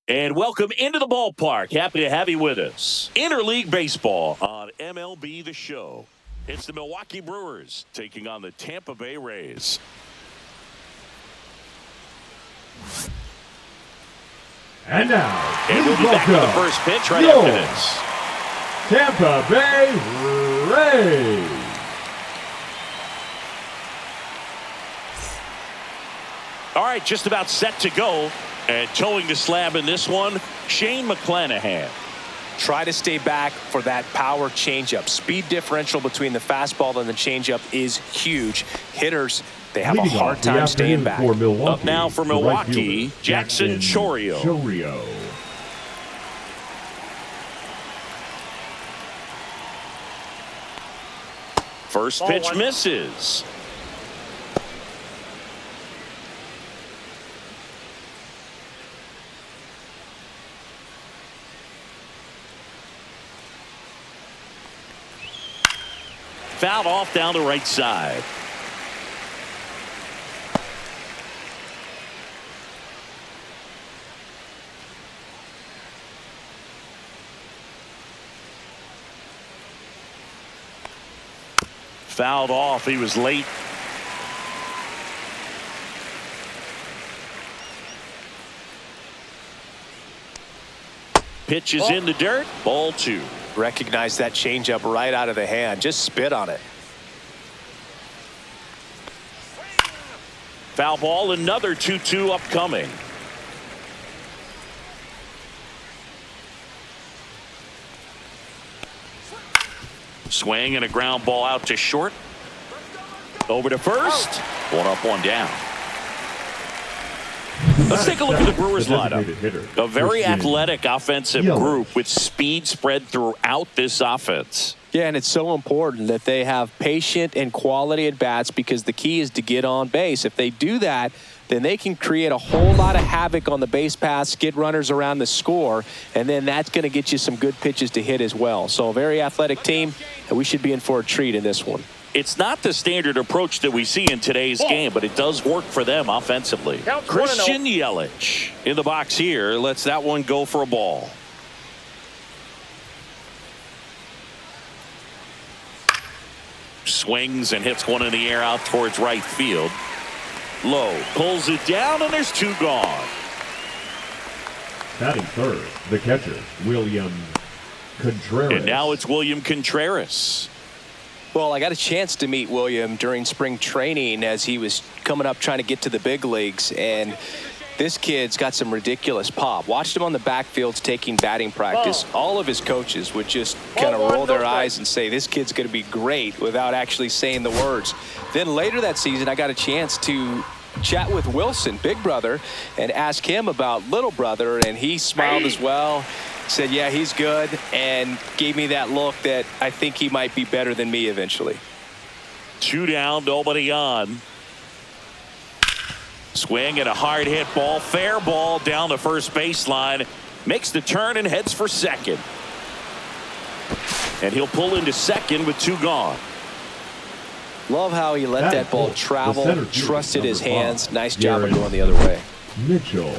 And welcome into the ballpark. Happy to have you with us. Interleague Baseball on MLB The Show. It's the Milwaukee Brewers taking on the Tampa Bay Rays. And now, we'll be back to the first pitch right after this. Tampa Bay Rays. All right, just about set to go. And towing the slab in this one, Shane McClanahan. Try to stay back for that power changeup. Speed differential between the fastball and the changeup is huge. Hitters, they have a hard time staying back. Up now for Milwaukee, Jackson Chourio. First pitch misses. Fouled off down the right side. Fouled off. He was late. Pitch is in the dirt. Ball two. Recognize that changeup right out of the hand. Just spit on it. Foul ball. Another 2-2 upcoming. Swing and a ground ball out to short. Over to first. One up, one down. Let's take a look at the Brewers lineup. A very athletic offensive group with speed spread throughout this offense. Yeah, and it's so important that they have patient and quality at bats because the key is to get on base. If they do that, then they can create a whole lot of havoc on the base paths, get runners around the score, and then that's going to get you some good pitches to hit as well. So a very athletic team, and we should be in for a treat in this one. It's not the standard approach that we see in today's game, but it does work for them offensively. Christian Yelich in the box here lets that one go for a ball. Swings and hits one in the air out towards right field. Low pulls it down, and there's two gone. Batting third, the catcher, William Contreras. And now it's William Contreras. Well, I got a chance to meet William during spring training as he was coming up trying to get to the big leagues, and this kid's got some ridiculous pop. Watched him on the backfields taking batting practice. All of his coaches would just kind of roll their eyes and say, this kid's going to be great, without actually saying the words. Then later that season, I got a chance to chat with Wilson, big brother, and ask him about little brother, and he smiled as well. Said, yeah, he's good, and gave me that look that I think he might be better than me eventually. Two down, nobody on. Swing and a hard hit ball. Fair ball down the first baseline. Makes the turn and heads for second. And he'll pull into second with two gone. Love how he let that ball travel, trusted his hands. Nice job of going the other way. Mitchell.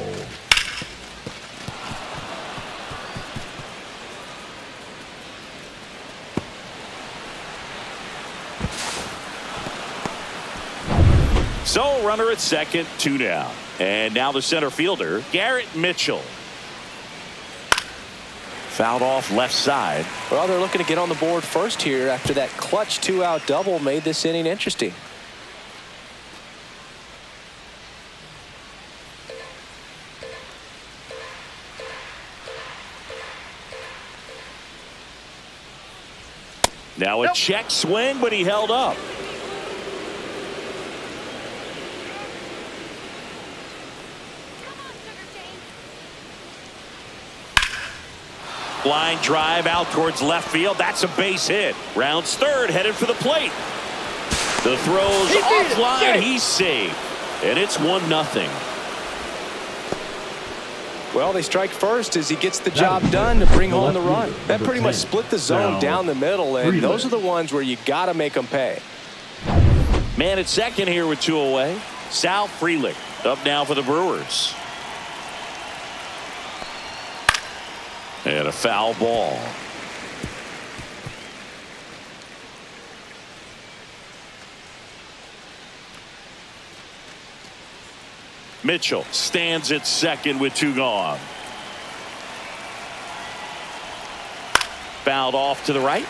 So runner at second, two down. And now the center fielder, Garrett Mitchell. Fouled off left side. Well, they're looking to get on the board first here after that clutch two-out double made this inning interesting. Now a check swing, but he held up. Line drive out towards left field. That's a base hit. Rounds third, headed for the plate. The throw's offline. He's safe. And it's 1-0. Well, they strike first as he gets the job done to bring home the run. That pretty much split the zone down the middle, and those are the ones where you got to make them pay. Man at second here with two away. Sal Frelick up now for the Brewers. And a foul ball. Mitchell stands at second with 2 gone. Fouled off to the right.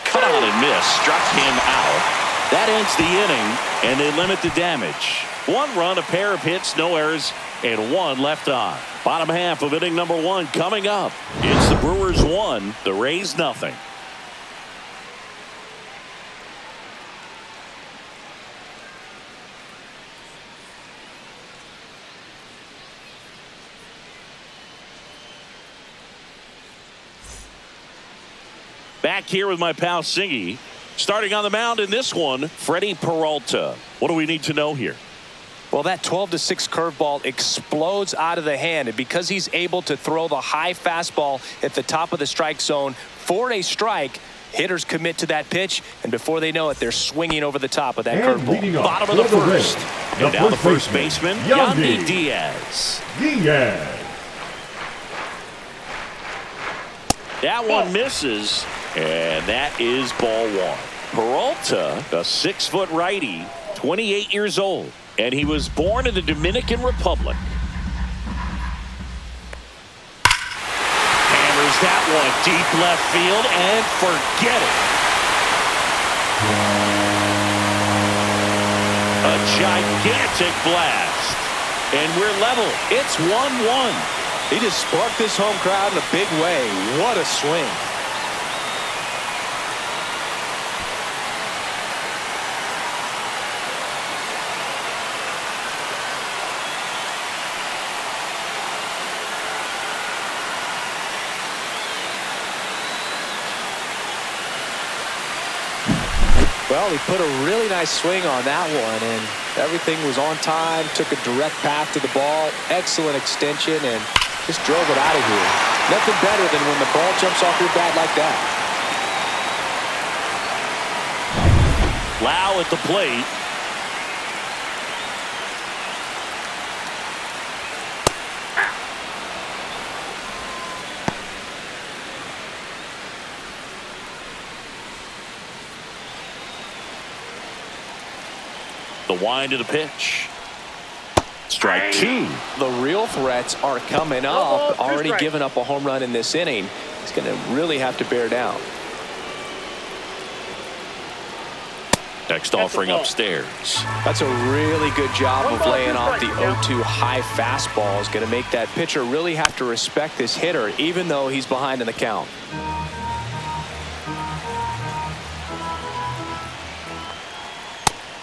Cut on and miss. Struck him out. That ends the inning, and they limit the damage. 1 run, a pair of hits, no errors, and 1 left on. Bottom half of inning number 1 coming up. It's the Brewers 1, the Rays nothing. Back here with my pal Singy. Starting on the mound in this one, Freddie Peralta. What do we need to know here? Well, that 12-6 curveball explodes out of the hand, and because he's able to throw the high fastball at the top of the strike zone for a strike, hitters commit to that pitch, and before they know it, they're swinging over the top of that curveball. Bottom of the first. And now the first baseman, Yandy Diaz. That one misses, and that is ball 1. Peralta, a 6-foot righty, 28 years old, and he was born in the Dominican Republic. Hammers that one deep left field, and forget it. A gigantic blast, and we're level. It's 1-1. He just sparked this home crowd in a big way. What a swing. Well, he put a really nice swing on that one, and everything was on time, took a direct path to the ball, excellent extension, and just drove it out of here. Nothing better than when the ball jumps off your bat like that. Lau at the plate. The wind of the pitch. Strike 2. The real threats are coming up. Already given up a home run in this inning. He's going to really have to bear down. Next offering upstairs. That's a really good job of laying off the 0-2 high fastball. Is going to make that pitcher really have to respect this hitter, even though he's behind in the count.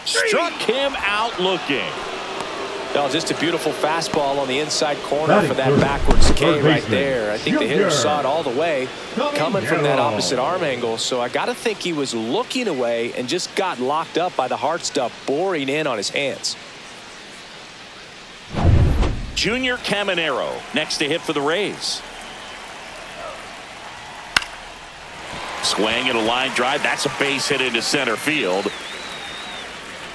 Struck him out looking. Well, just a beautiful fastball on the inside corner for that backwards K right there. I think the hitter saw it all the way coming from that opposite arm angle. So I got to think he was looking away and just got locked up by the hard stuff boring in on his hands. Junior Caminero next to hit for the Rays. Swing and a line drive. That's a base hit into center field.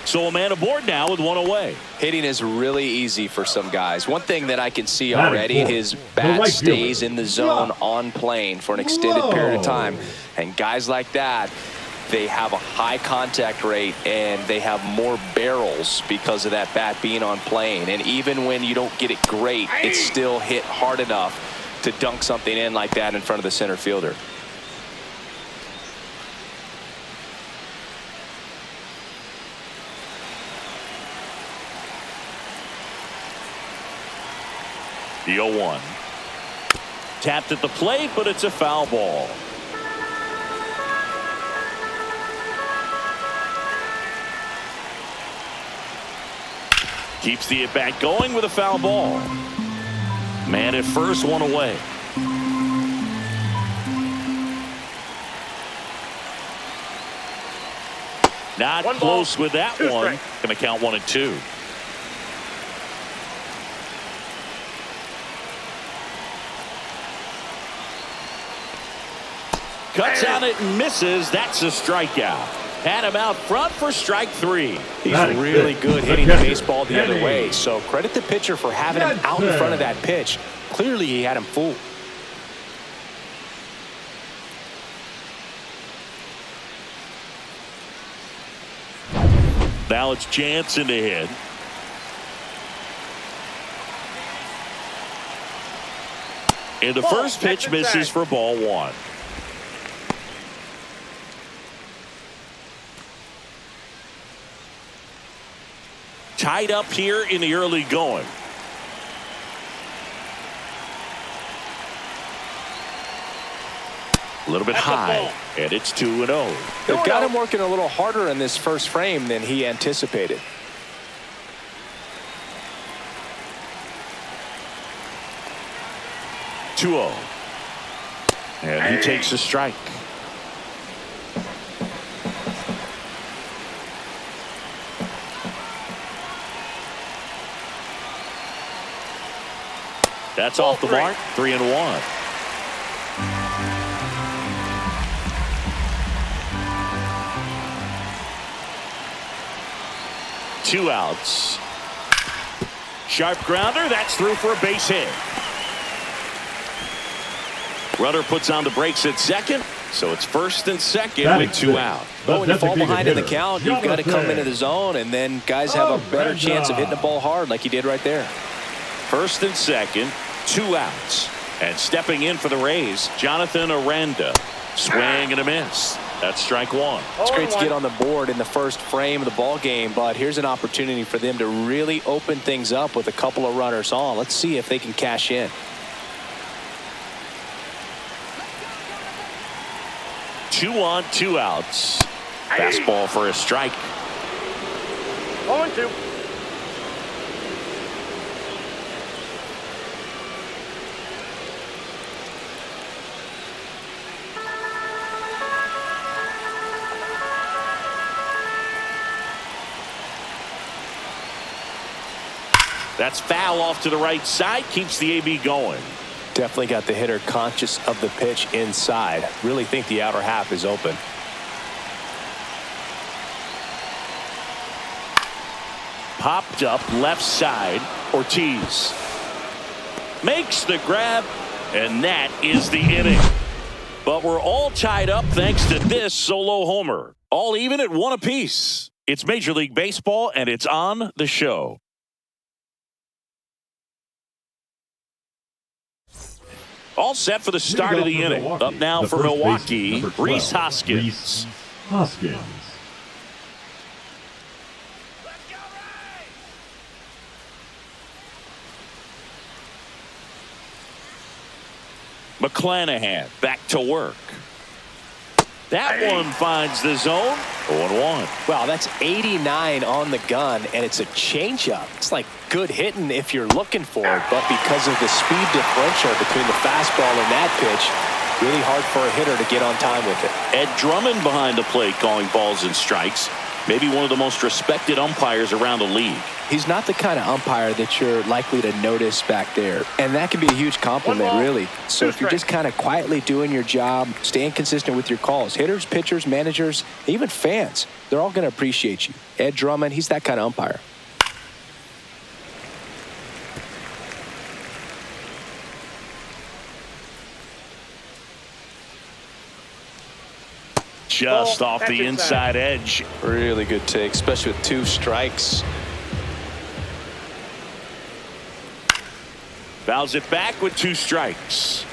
So a man aboard now with 1 away. Hitting is really easy for some guys. One thing that I can see already, his bat stays in the zone on plane for an extended period of time. And guys like that, they have a high contact rate and they have more barrels because of that bat being on plane. And even when you don't get it great, it's still hit hard enough to dunk something in like that in front of the center fielder. The 0-1. Tapped at the plate, but it's a foul ball. Keeps the at-bat going with a foul ball. Man at first, 1 away. Not close with that one. Going to count 1-2. Cuts out it and misses. That's a strikeout. Had him out front for strike 3. He's really good hitting the baseball the other way. So credit the pitcher for having him out in front of that pitch. Clearly he had him fooled. Now it's Jansen to hit. And the first pitch misses for ball 1. Tied up here in the early going. A little bit high, and it's 2-0. They've got him working a little harder in this first frame than he anticipated. And he takes a strike. That's off the mark. 3-1. Two outs. Sharp grounder. That's through for a base hit. Runner puts on the brakes at second, so it's first and second with 2 out. Well, when you fall behind in the count, you've got to come into the zone, and then guys have a better chance of hitting the ball hard like he did right there. First and second, 2 outs. And stepping in for the Rays, Jonathan Aranda. Swing and a miss. That's strike 1. It's great to get on the board in the first frame of the ball game, but here's an opportunity for them to really open things up with a couple of runners on. Let's see if they can cash in. 2 on, 2 outs. Fastball for a strike. 0-2. That's foul off to the right side. Keeps the AB going. Definitely got the hitter conscious of the pitch inside. Really think the outer half is open. Popped up left side. Ortiz makes the grab, and that is the inning. But we're all tied up thanks to this solo homer. All even at 1 apiece. It's Major League Baseball, and it's on the show. All set for the start of the inning. Up now for Milwaukee, Rhys Hoskins. McClanahan back to work. That one finds the zone. 0-1. Wow, that's 89 on the gun, and it's a changeup. It's like good hitting if you're looking for it, but because of the speed differential between the fastball and that pitch, really hard for a hitter to get on time with it. Ed Drummond behind the plate calling balls and strikes. Maybe one of the most respected umpires around the league. He's not the kind of umpire that you're likely to notice back there. And that can be a huge compliment, really. So if you're just kind of quietly doing your job, staying consistent with your calls, hitters, pitchers, managers, even fans, they're all going to appreciate you. Ed Drummond, he's that kind of umpire. Just off the inside edge. Really good take, especially with 2 strikes. Fouls it back with 2 strikes.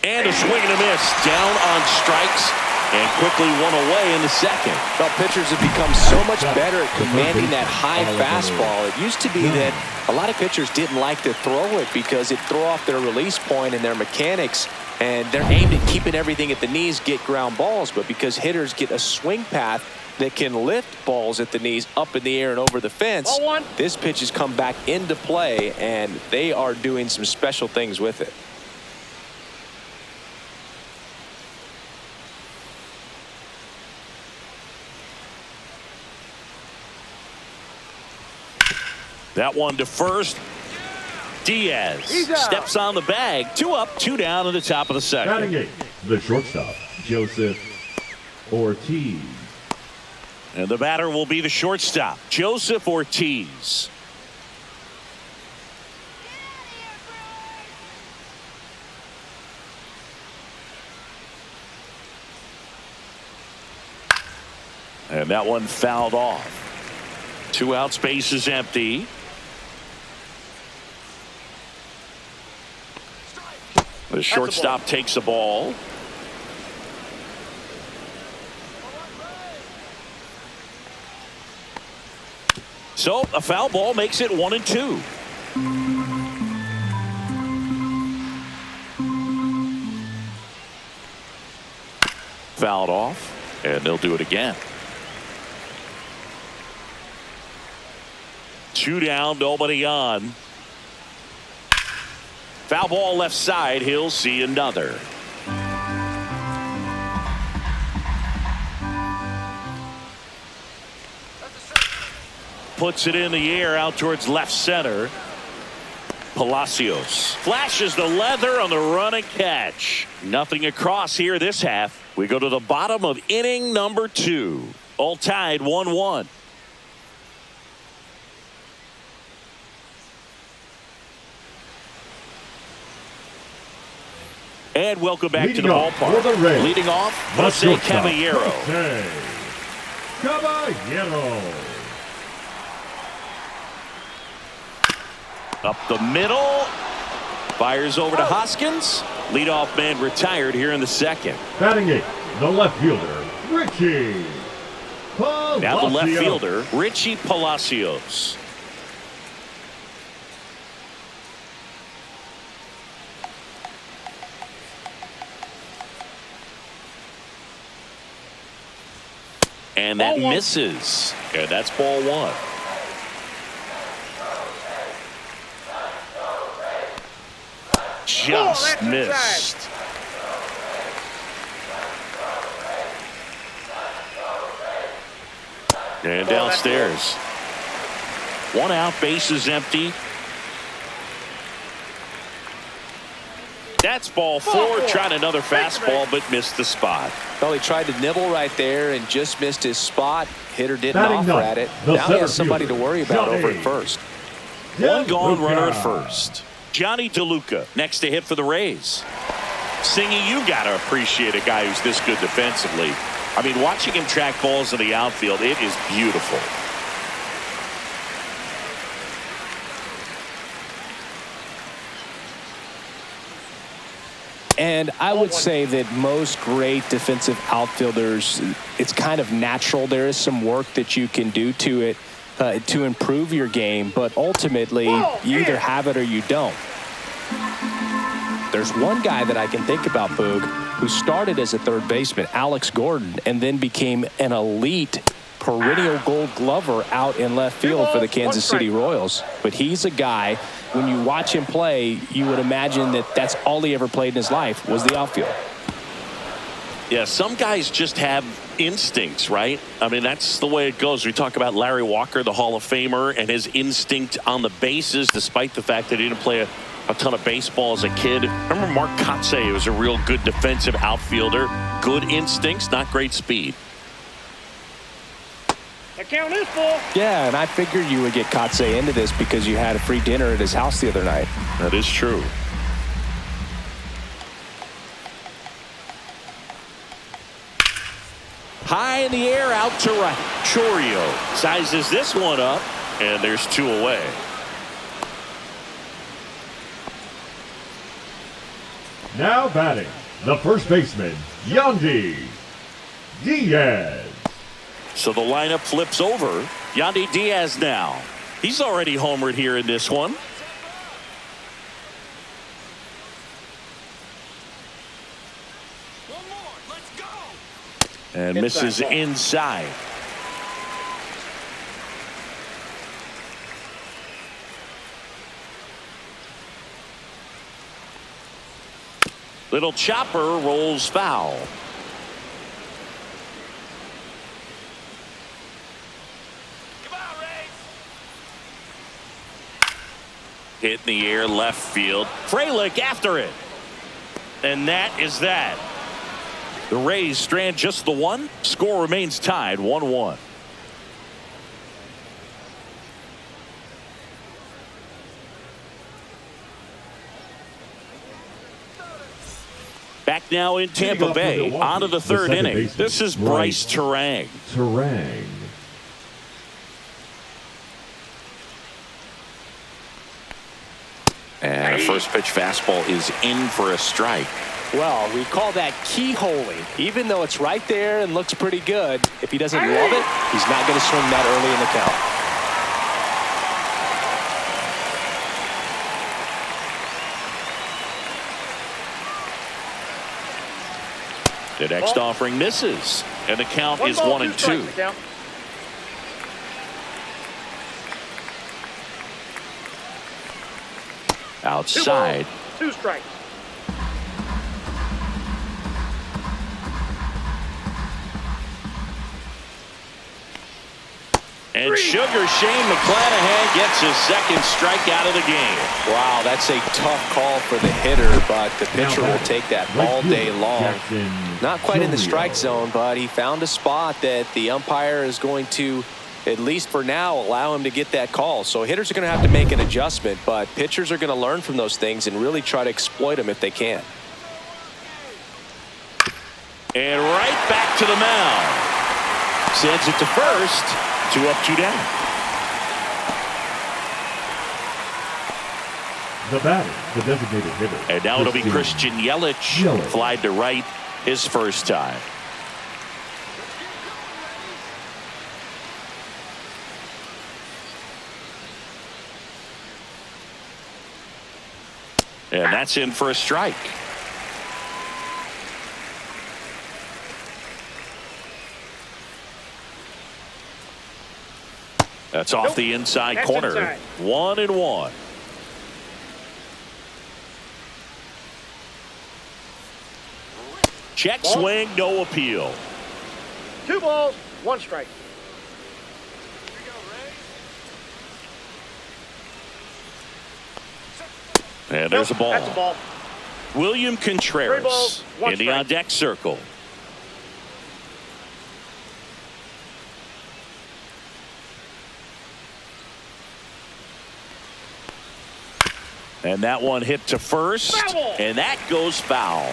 And a swing and a miss. Down on strikes. And quickly 1 away in the second. Well, pitchers have become so much better at commanding that high fastball. It used to be that a lot of pitchers didn't like to throw it because it'd throw off their release point and their mechanics. And they're aimed at keeping everything at the knees, get ground balls. But because hitters get a swing path that can lift balls at the knees up in the air and over the fence, this pitch has come back into play, and they are doing some special things with it. That one to first. Diaz steps on the bag. 2 up, 2 down in the top of the second. Batting 8, the shortstop, Joseph Ortiz. And the batter will be the shortstop, Joseph Ortiz. And that one fouled off. 2 outs, base is empty. The shortstop takes the ball. So a foul ball makes it 1-2. Fouled off, and they'll do it again. 2 down, nobody on. Foul ball left side. He'll see another. Puts it in the air out towards left center. Palacios flashes the leather on the run and catch. Nothing across here this half. We go to the bottom of inning number 2. All tied 1-1. And welcome back to the ballpark. Leading off, Jose Caballero. Up the middle. Fires over to Hoskins. Leadoff man retired here in the second. Batting 8, the left fielder, Richie Palacios. Now the left fielder, Richie Palacios. And that misses. And that's ball 1. Just missed. And downstairs. 1 out, base is empty. That's ball 4. Tried another fastball, but missed the spot. Well, he tried to nibble right there and just missed his spot. Hitter didn't Batting offer 9, at it. the Now he has center somebody to fielder, worry about Johnny. over at first. 1 gone, runner at first. Johnny DeLuca next to hit for the Rays. Singy, you got to appreciate a guy who's this good defensively. I mean, watching him track balls in the outfield, it is beautiful. And I would say that most great defensive outfielders, it's kind of natural. There is some work that you can do to it to improve your game, but ultimately you either have it or you don't. There's one guy that I can think about, Boog, who started as a third baseman, Alex Gordon, and then became an elite perennial gold glover out in left field for the Kansas City Royals. But he's a guy, when you watch him play, you would imagine that that's all he ever played in his life was the outfield. Yeah, some guys just have instincts, right? I mean, that's the way it goes. We talk about Larry Walker, the Hall of Famer, and his instinct on the bases, despite the fact that he didn't play a ton of baseball as a kid. Remember Mark Kotsay, who was a real good defensive outfielder. Good instincts, not great speed. Account is full. Yeah, and I figured you would get Kotsay into this because you had a free dinner at his house the other night. That is true. High in the air, out to right. Chorio sizes this one up, and there's 2 away. Now batting, the first baseman, Yandy Diaz. So the lineup flips over. Yandy Diaz now. He's already homered here in this one. One more. Let's go. And misses inside. Little chopper rolls foul. Come on, Rays. Hit in the air left field. Frelick after it. And that is that. The Rays strand just the one. Score remains tied 1-1. Back now in Tampa Bay, on to the third inning. This is Bryce Terang. And a first pitch fastball is in for a strike. Well, we call that keyholing. Even though it's right there and looks pretty good, if he doesn't love it, he's not going to swing that early in the count. The next offering misses, and the count is 1-2. Outside. 2 strikes. And Sugar Shane McClanahan gets his second strikeout of the game. Wow, that's a tough call for the hitter, but the pitcher will take that all day long. Not quite in the strike zone, but he found a spot that the umpire is going to, at least for now, allow him to get that call. So hitters are going to have to make an adjustment, but pitchers are going to learn from those things and really try to exploit them if they can. And right back to the mound. Sends it to first. 2 up, 2 down. The batter, the designated hitter. And now it'll be Christian Yelich. Flied to right his first time. And that's in for a strike. That's off the inside corner. Inside. 1-1. Check swing, no appeal. 2 balls, 1 strike. And there's a ball. That's a ball. William 3 Contreras balls, 1 in the strike. on deck circle. And that one hit to first, Foul. and that goes foul.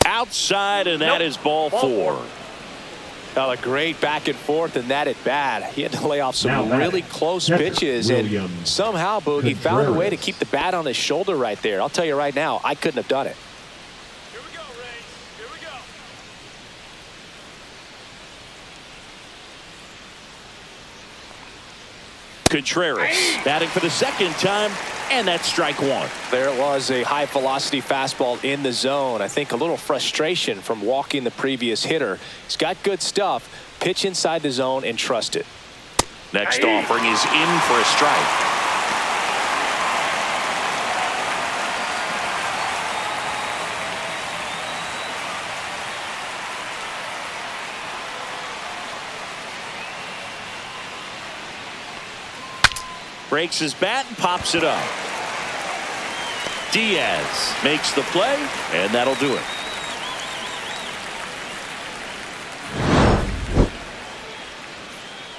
Outside, and that is ball 4. Well, a great back and forth in that at bat. He had to lay off some really close pitches, and somehow Boogie found a way to keep the bat on his shoulder right there. I'll tell you right now, I couldn't have done it. Here we go, Rays. Here we go. Contreras batting for the second time, and that's strike 1. There was a high velocity fastball in the zone. I think a little frustration from walking the previous hitter. He's got good stuff. Pitch inside the zone and trust it. Next offering is in for a strike. Breaks his bat and pops it up. Diaz makes the play, and that'll do it.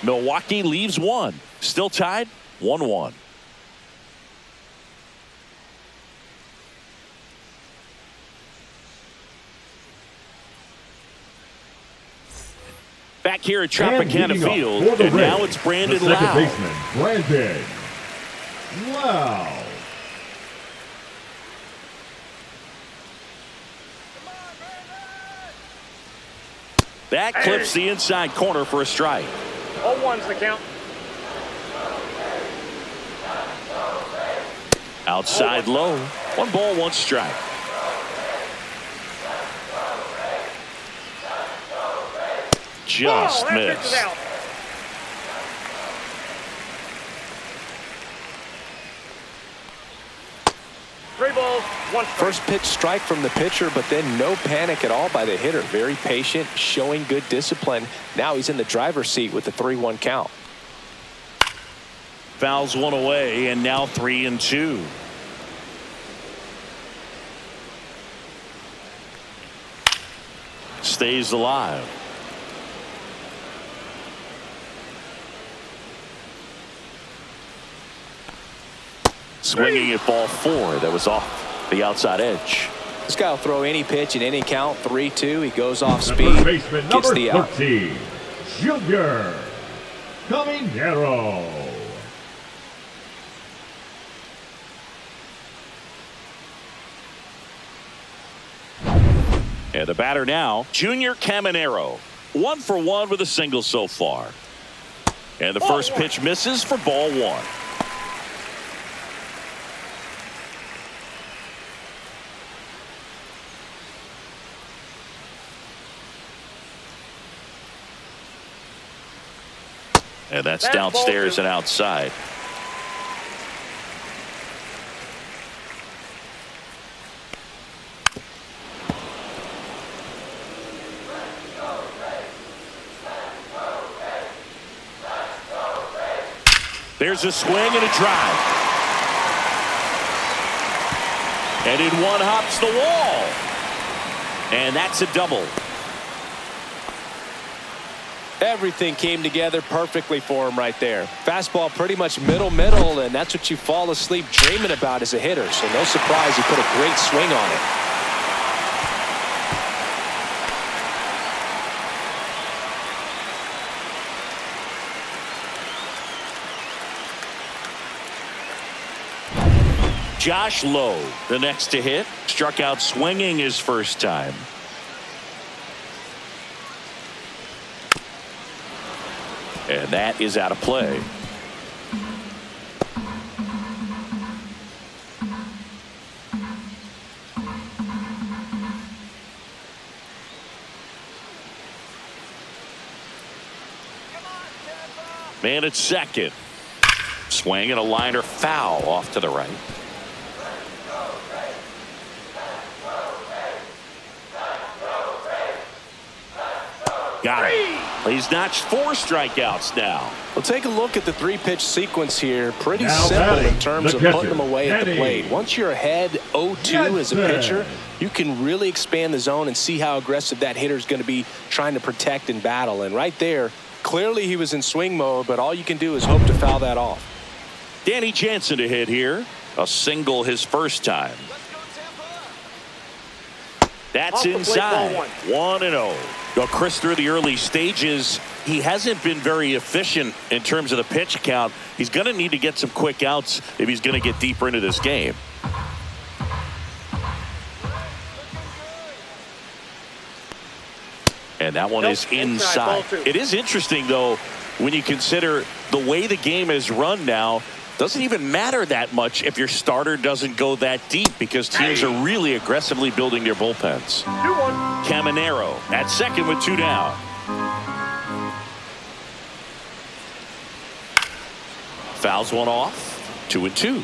Milwaukee leaves 1. Still tied 1-1. Back here at Tropicana Field, and now it's Brandon Lau. Second baseman, Brandon Lau. That clips the inside corner for a strike. 0-1's the count. Outside low. 1 ball, 1 strike. Just missed. Out. 3 balls, One strike. First pitch strike from the pitcher, but then no panic at all by the hitter. Very patient, showing good discipline. Now he's in the driver's seat with the 3-1 count. Fouls one away, and now 3-2. Stays alive. Swinging at ball 4. That was off the outside edge. This guy will throw any pitch in any count. 3-2. He goes off The speed. first baseman, Gets number the out. 13, Junior Caminero. And the batter now, Junior Caminero. 1 for 1 with a single so far. And the first pitch misses for ball 1. And that's downstairs and outside. There's a swing and a drive. And in one hops the wall. And that's a double. Everything came together perfectly for him right there. Fastball pretty much middle, and that's what you fall asleep dreaming about as a hitter. So no surprise he put a great swing on it. Josh Lowe, the next to hit, struck out swinging his first time. And that is out of play. Man at second. Swing and a liner foul off to the right. Got it. He's notched 4 strikeouts now. Well, take a look at the 3-pitch sequence here. Pretty Now simple batting, in terms the of catcher, putting them away at the Eddie. plate. Once you're ahead 0-2 as a pitcher, you can really expand the zone and see how aggressive that hitter is going to be trying to protect and battle. And right there, clearly he was in swing mode, but all you can do is hope to foul that off. Danny Jansen to hit here. A single his first time. That's Off the plate, inside. ball 1-0. Well, Chris, through the early stages, he hasn't been very efficient in terms of the pitch count. He's going to need to get some quick outs if he's going to get deeper into this game. And that one is inside. It is interesting, though, when you consider the way the game is run now. Doesn't even matter that much if your starter doesn't go that deep because teams are really aggressively building their bullpens. 2-1. Caminero at second with 2 down. Fouls one off. 2-2.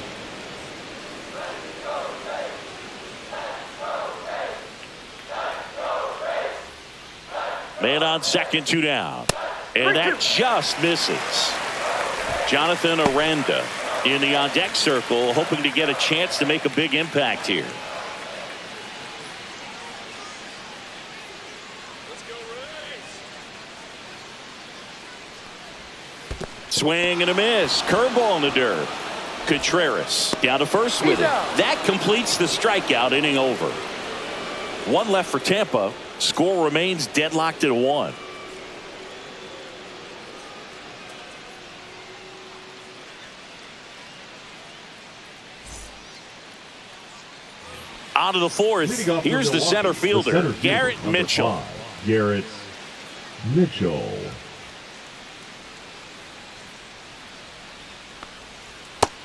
Man on second, 2 down. And that just misses. Jonathan Aranda in the on-deck circle, hoping to get a chance to make a big impact here. Swing and a miss. Curveball in the dirt. Contreras down to first with it. That completes the strikeout. Inning over. 1 left for Tampa. Score remains deadlocked at 1. On to the 4th. Here's the center fielder, Garrett Mitchell. Garrett Mitchell.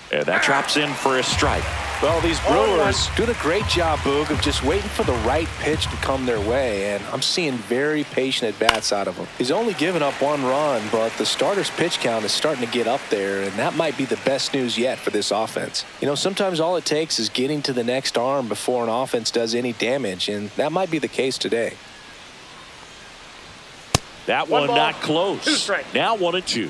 And that drops in for a strike. Well, these Brewers doing a great job, Boog, of just waiting for the right pitch to come their way, and I'm seeing very patient at-bats out of him. He's only given up 1 run, but the starter's pitch count is starting to get up there, and that might be the best news yet for this offense. You know, sometimes all it takes is getting to the next arm before an offense does any damage, and that might be the case today. That one not close. Now 1-2.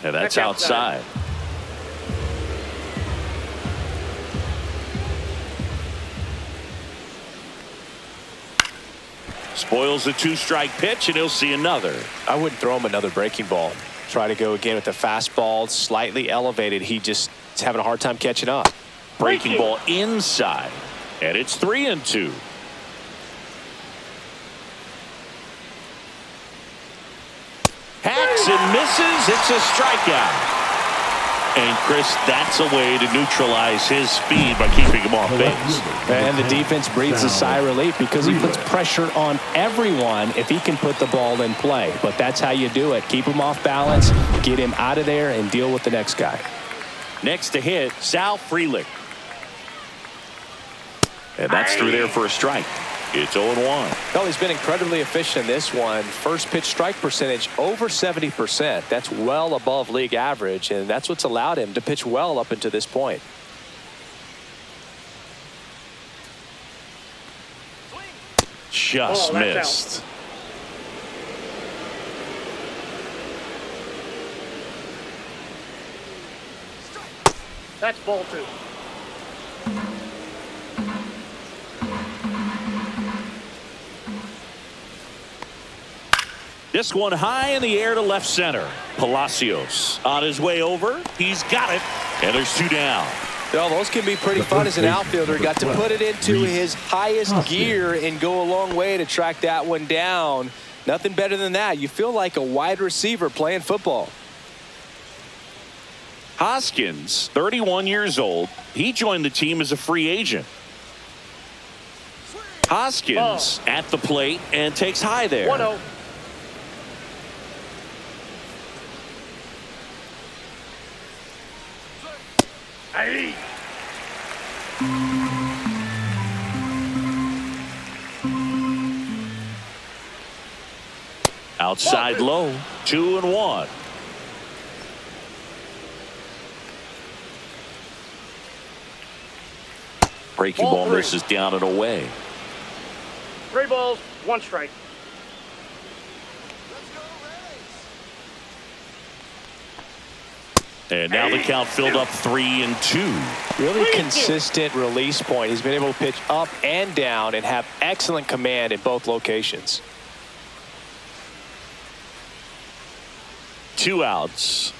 And that's outside. Spoils the 2-strike pitch, and he'll see another. I wouldn't throw him another breaking ball. Try to go again with the fastball, slightly elevated. He just is having a hard time catching up. Breaking ball inside, and it's 3-2. Hacks and misses. It's a strikeout. And Chris, that's a way to neutralize his speed by keeping him off base. And the defense breathes a sigh of relief because he puts pressure on everyone if he can put the ball in play. But that's how you do it. Keep him off balance, get him out of there, and deal with the next guy. Next to hit, Sal Frelick. And that's through there for a strike. It's 0-1. Well, he's been incredibly efficient in this one. First pitch strike percentage over 70%. That's well above league average, and that's what's allowed him to pitch well up until this point. Just missed. That's ball 2. This one high in the air to left center. Palacios on his way over. He's got it. And there's 2 down. Well, those can be pretty fun as an outfielder. Got to put it into his highest gear and go a long way to track that one down. Nothing better than that. You feel like a wide receiver playing football. Hoskins, 31 years old. He joined the team as a free agent. Hoskins at the plate and takes high there. 1-0. Hey. Outside low, 2-1. Breaking ball misses down and away. 3 balls, 1 strike. And now the count filled up 3-2. Really consistent release point. He's been able to pitch up and down and have excellent command in both locations. 2 outs.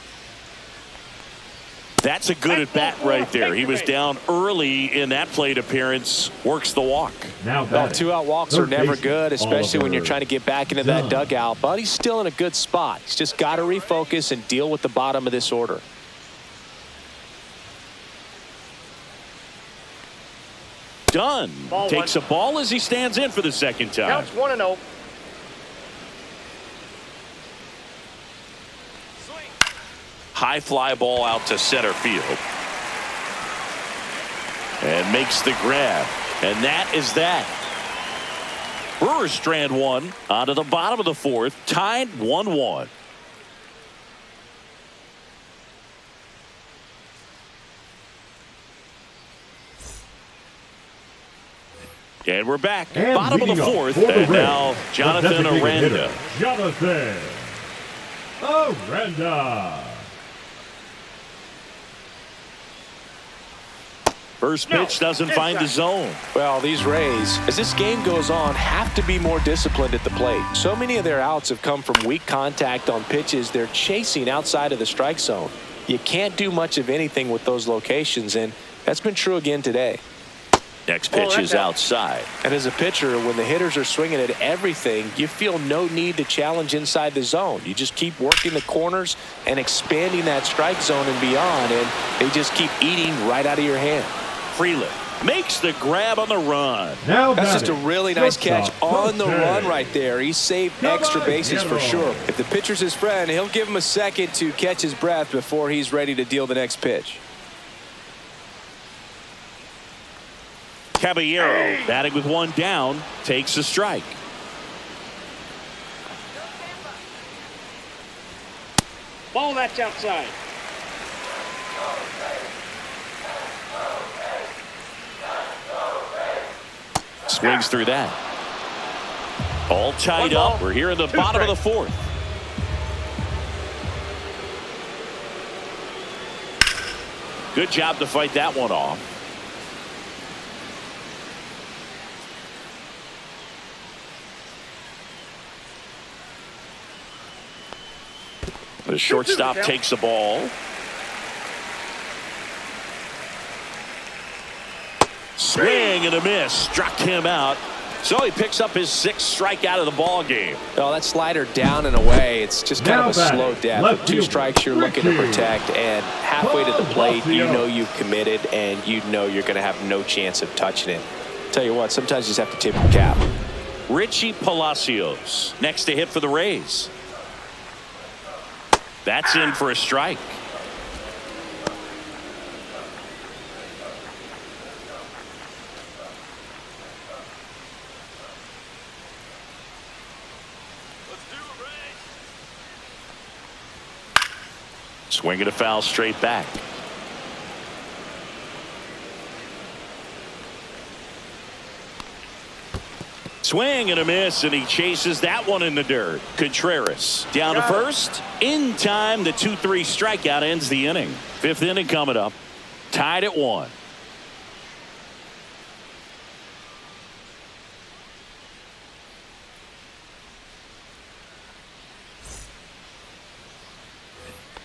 That's a good at bat right there. He was down early in that plate appearance. Works the walk. Now well, 2-out walks are never good, especially when you're trying to get back into that dugout. But he's still in a good spot. He's just got to refocus and deal with the bottom of this order. Dunn takes a ball as he stands in for the second time. Counts 1-0. High fly ball out to center field. And makes the grab. And that is that. Brewers strand 1 onto the bottom of the 4th, tied 1-1. And we're back. And bottom of the 4th. And now Jonathan Aranda. Jonathan Aranda. First pitch doesn't find the zone. Well, these Rays, as this game goes on, have to be more disciplined at the plate. So many of their outs have come from weak contact on pitches they're chasing outside of the strike zone. You can't do much of anything with those locations, and that's been true again today. Next pitch is outside. And as a pitcher, when the hitters are swinging at everything, you feel no need to challenge inside the zone. You just keep working the corners and expanding that strike zone and beyond, and they just keep eating right out of your hand. Frelick Makes the grab on the run. Now That's just a batting, really nice catch shortstop, on the Jose. run right there. He saved extra bases for sure. If the pitcher's his friend, he'll give him a second to catch his breath before he's ready to deal the next pitch. Caballero batting with one down, takes a strike. Ball that's outside. Swings through that. All tied up. We're here in the bottom of the fourth. Good job to fight that one off. The shortstop takes the ball. Swing and a miss. Struck him out. So he picks up his 6th strikeout of the ball game. Oh, that slider down and away. It's just kind of a slow death. Left 2 fielder, strikes you're looking to Ricky. protect, and halfway to the plate, you Palacios. know you've committed, and you know you're going to have no chance of touching it. Tell you what, sometimes you just have to tip your cap. Richie Palacios next to hit for the Rays. That's in for a strike. Swing and a foul straight back. Swing and a miss, and he chases that one in the dirt. Contreras down to first. In time, the 2-3 strikeout ends the inning. 5th inning coming up. Tied at 1.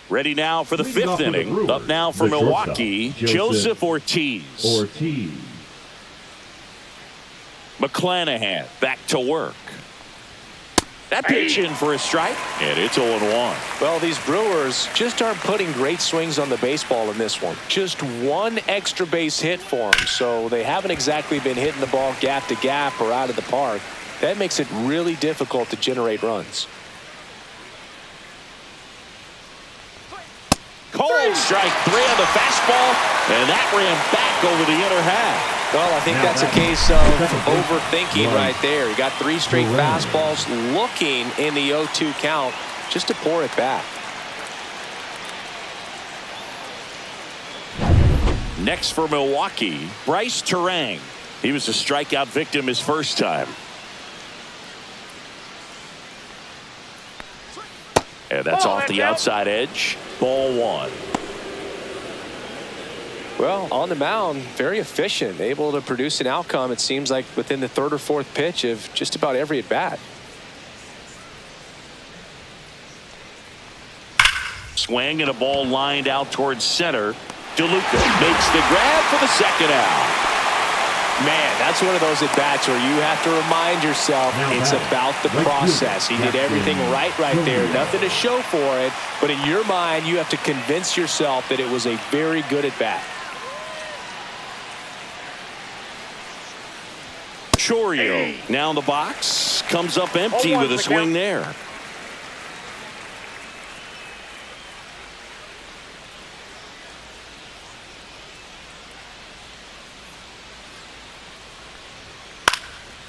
Ready now for the Leading off 5th for the inning. Brewers, Up now for the Milwaukee, shortstop, Joseph Ortiz. McClanahan back to work. That pitch in for a strike, and it's 0-1. Well, these Brewers just aren't putting great swings on the baseball in this one. Just one extra base hit for them, so they haven't exactly been hitting the ball gap to gap or out of the park. That makes it really difficult to generate runs. Cold strike 3 on the fastball, and that ran back over the inner half. Well, I think that's a case of overthinking right there. He got 3 straight fastballs looking in the 0-2 count just to pour it back. Next for Milwaukee, Bryce Terang. He was a strikeout victim his first time. And that's off the outside edge. Ball 1. Well, on the mound, very efficient, able to produce an outcome, it seems like, within the 3rd or 4th pitch of just about every at-bat. Swing and a ball lined out towards center. DeLuca makes the grab for the 2nd out. Man, that's one of those at-bats where you have to remind yourself it's about the process. He did everything right there. Nothing to show for it, but in your mind, you have to convince yourself that it was a very good at-bat. Chorio now in the box. Comes up empty with a swing there.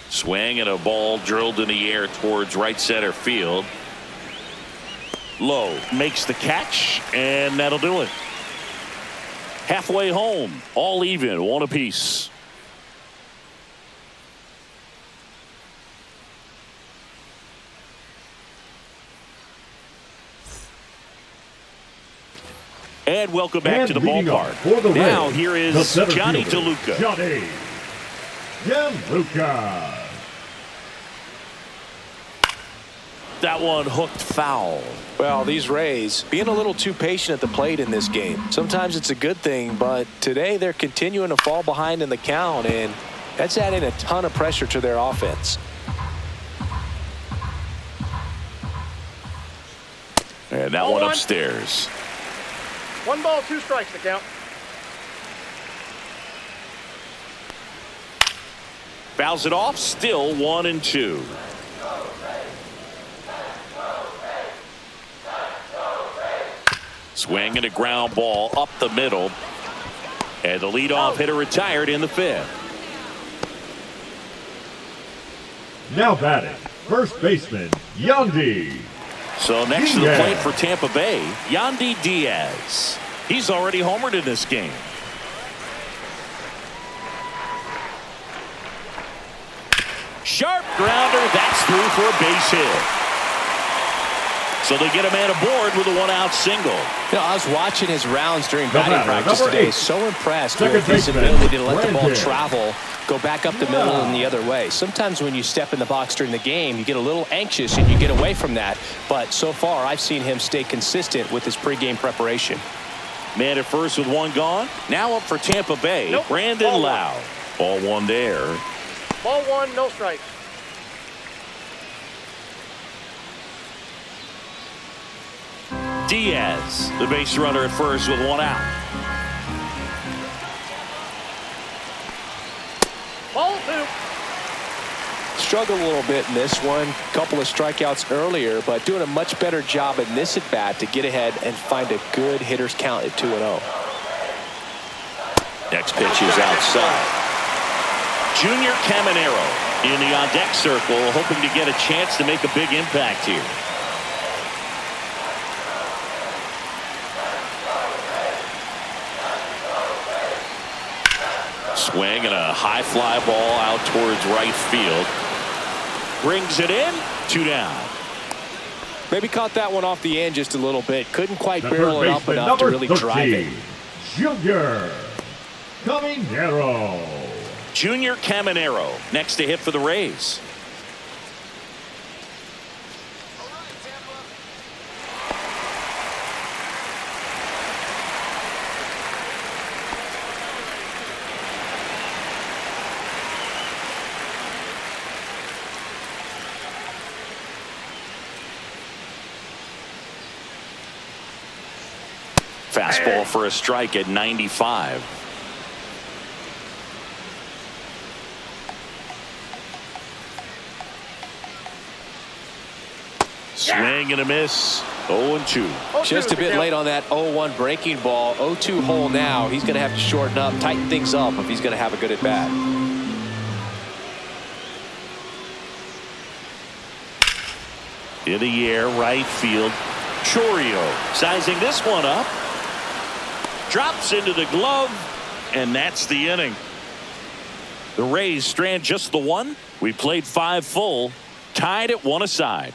Swing and a ball drilled in the air towards right center field. Lowe makes the catch, and that'll do it. Halfway home, all even, 1 apiece. And welcome back to the ballpark. Now here is Johnny DeLuca. Johnny DeLuca. That one hooked foul. Well, these Rays being a little too patient at the plate in this game. Sometimes it's a good thing, but today they're continuing to fall behind in the count, and that's adding a ton of pressure to their offense. And that one upstairs. 1 ball, 2 strikes to count. Fouls it off. Still 1-2. Swing and a ground ball up the middle. And the leadoff hitter retired in the 5th. Now batting, first baseman, Yandy. So next to the plate for Tampa Bay, Yandy Diaz. He's already homered in this game. Sharp grounder. That's through for a base hit. So they get a man aboard with a 1-out single. You know, I was watching his rounds during batting practice today. So impressed with his baseman, ability to let the ball Brandon. travel, go back up the middle and the other way. Sometimes when you step in the box during the game, you get a little anxious and you get away from that. But so far, I've seen him stay consistent with his pregame preparation. Man at first with 1 gone. Now up for Tampa Bay, Nope. Brandon Ball Lau. Ball 1 there. Ball 1, no strike. Diaz, the base runner at first with 1 out. Ball 2. Struggled a little bit in this one. Couple of strikeouts earlier, but doing a much better job in this at bat to get ahead and find a good hitter's count at 2-0. Next pitch is outside. Junior Caminero in the on-deck circle, hoping to get a chance to make a big impact here. Swing and a high fly ball out towards right field. Brings it in. 2 down. Maybe caught that one off the end just a little bit. Couldn't quite The barrel third it up baseman, enough to number really drive it. 13, Junior Caminero. Junior Caminero next to hit for the Rays. Fastball for a strike at 95. Swing and a miss. 0-2. Just a bit late on that 0-1 breaking ball. 0-2 hole now. He's going to have to shorten up, tighten things up if he's going to have a good at bat. In the air, right field. Chorio sizing this one up. Drops into the glove, and that's the inning. The Rays strand just the 1. We played 5 full, tied at 1 aside.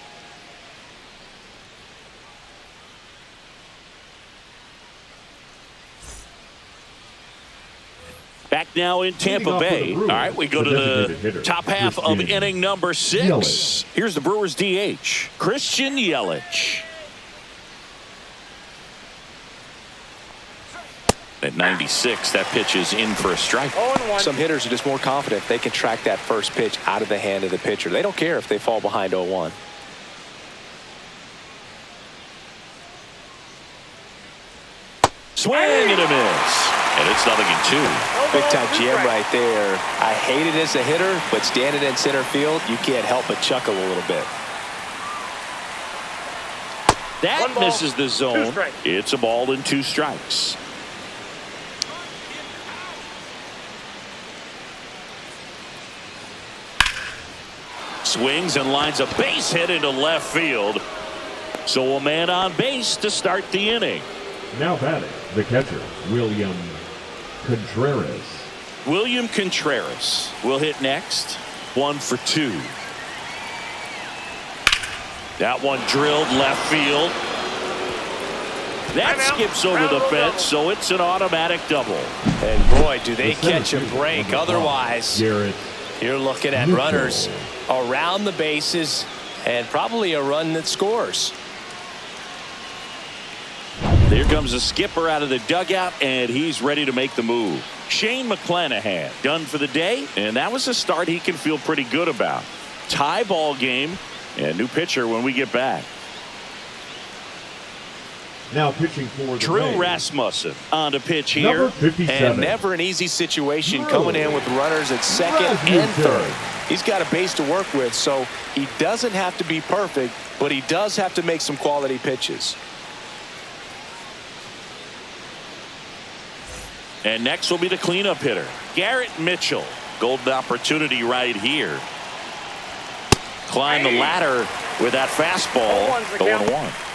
Back now in Tampa Bay. All right, we go to the top half of inning number 6. Yelich. Here's the Brewers DH, Christian Yelich. At 96, that pitch is in for a strike. 0-1. Some hitters are just more confident they can track that first pitch out of the hand of the pitcher. They don't care if they fall behind 0-1. Swing and a miss. And it's 0-2. Big time jam right there. I hate it as a hitter, but standing in center field, you can't help but chuckle a little bit. That 1 ball, misses the 2 zone. strikes. It's a ball and 2 strikes. Swings and lines a base hit into left field. So a man on base to start the inning. Now batting, the catcher, William Contreras. William Contreras will hit next. 1 for 2. That one drilled left field. That skips over the fence, so it's an automatic double. And boy, do they catch a break. Otherwise, Garrett you're looking at Neutral. runners around the bases and probably a run that scores. There comes a skipper out of the dugout, and he's ready to make the move. Shane McClanahan done for the day, and that was a start he can feel pretty good about. Tie ball game, and new pitcher when we get back. Now pitching for the Drew Rays, Rasmussen on to pitch number here. 57. And never an easy situation coming in with runners at second and third. He's got a base to work with, so he doesn't have to be perfect, but he does have to make some quality pitches. And next will be the cleanup hitter, Garrett Mitchell. Golden opportunity right here. Climb the ladder with that fastball. 0-1.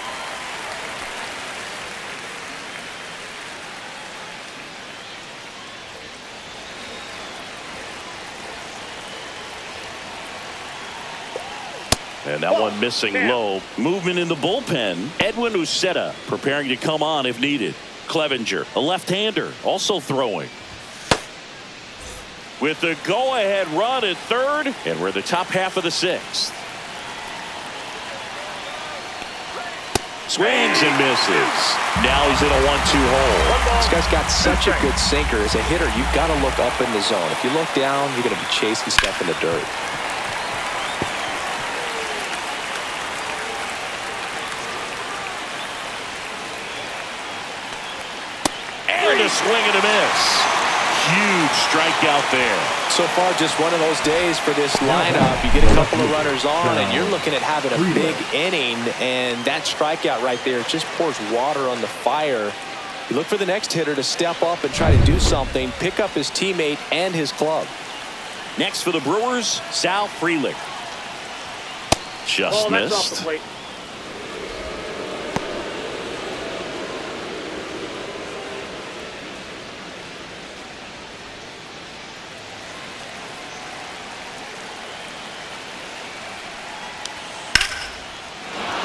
And that one missing low. Movement in the bullpen. Edwin Uceta preparing to come on if needed. Clevenger, a left-hander, also throwing. With the go-ahead run at third, and we're the top half of the sixth. Swings and misses. Now he's in a 1-2 hole. This guy's got such a good sinker. As a hitter, you've got to look up in the zone. If you look down, you're going to be chasing stuff in the dirt. And a swing and a miss. Huge strikeout there. So far, just one of those days for this lineup. You get a couple of runners on, and you're looking at having a big inning, and that strikeout right there just pours water on the fire. You look for the next hitter to step up and try to do something, pick up his teammate and his club. Next for the Brewers, Sal Frelick. Just That's off missed. the plate.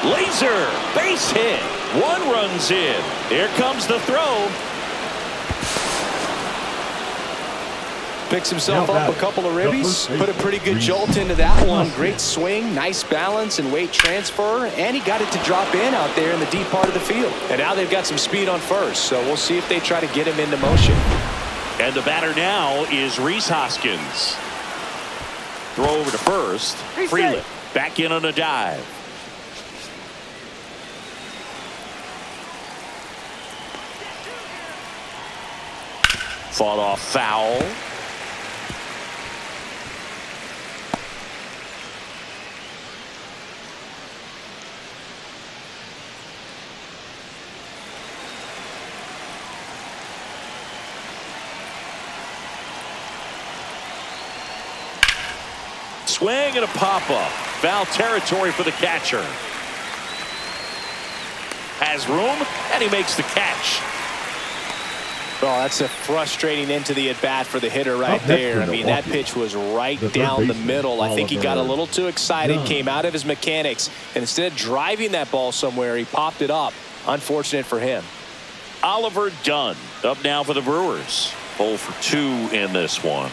Laser, base hit. One run's in. Here comes the throw. Picks himself up a couple of ribbies, put a pretty good jolt into that one. Great swing, nice balance and weight transfer, and he got it to drop in out there in the deep part of the field. And now they've got some speed on first, so we'll see if they try to get him into motion. And the batter now is Rhys Hoskins. Throw over to first. Frelick back in on a dive. Fought off foul. Swing and a pop-up. Foul territory for the catcher. Has room, and he makes the catch. Oh, that's a frustrating end to the at-bat for the hitter right there. I mean, that pitch was right down the middle. I think he got a little too excited, came out of his mechanics, and instead of driving that ball somewhere, he popped it up. Unfortunate for him. Oliver Dunn up now for the Brewers. 0 for 2 in this one.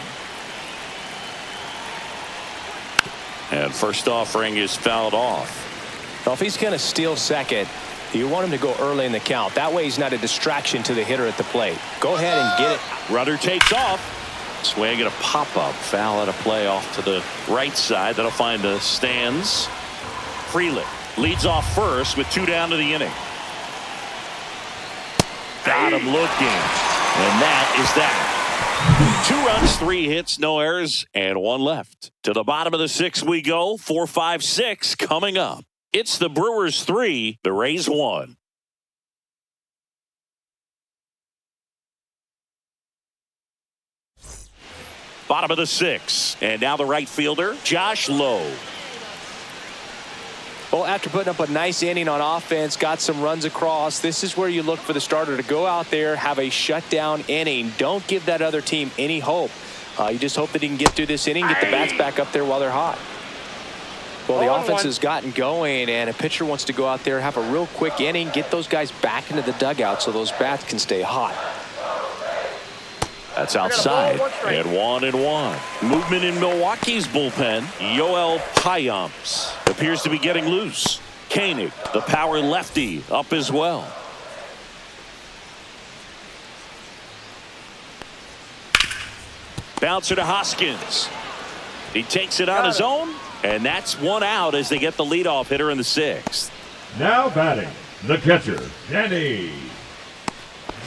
And first offering is fouled off. Well, if he's going to steal second, you want him to go early in the count. That way he's not a distraction to the hitter at the plate. Go ahead and get it. Runner takes off. Swing and a pop-up. Foul at a play off to the right side. That'll find the stands. Frelick leads off first with 2 down to the inning. Got him looking. And that is that. 2 runs, 3 hits, no errors, and 1 left. To the bottom of the 6th we go. 4, 5, 6 coming up. It's the Brewers 3, the Rays 1. Bottom of the 6th, and now the right fielder, Josh Lowe. Well, after putting up a nice inning on offense, got some runs across, this is where you look for the starter to go out there, have a shutdown inning. Don't give that other team any hope. You just hope that he can get through this inning, get the bats back up there while they're hot. Well, the offense has gotten going, and a pitcher wants to go out there, have a real quick inning, get those guys back into the dugout so those bats can stay hot. That's outside, and 1-1. Movement in Milwaukee's bullpen. Yoel Payamps appears to be getting loose. Koenig, the power lefty, up as well. Bouncer to Hoskins. He takes it on his own, and that's 1 out as they get the leadoff hitter in the 6th. Now batting, The catcher, Danny.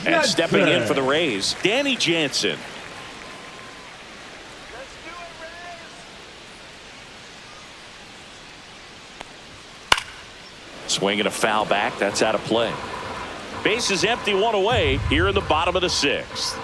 And stepping in for the Rays, Danny Jansen. Swinging a foul back. That's out of play. Base is empty, one away here in the bottom of the sixth.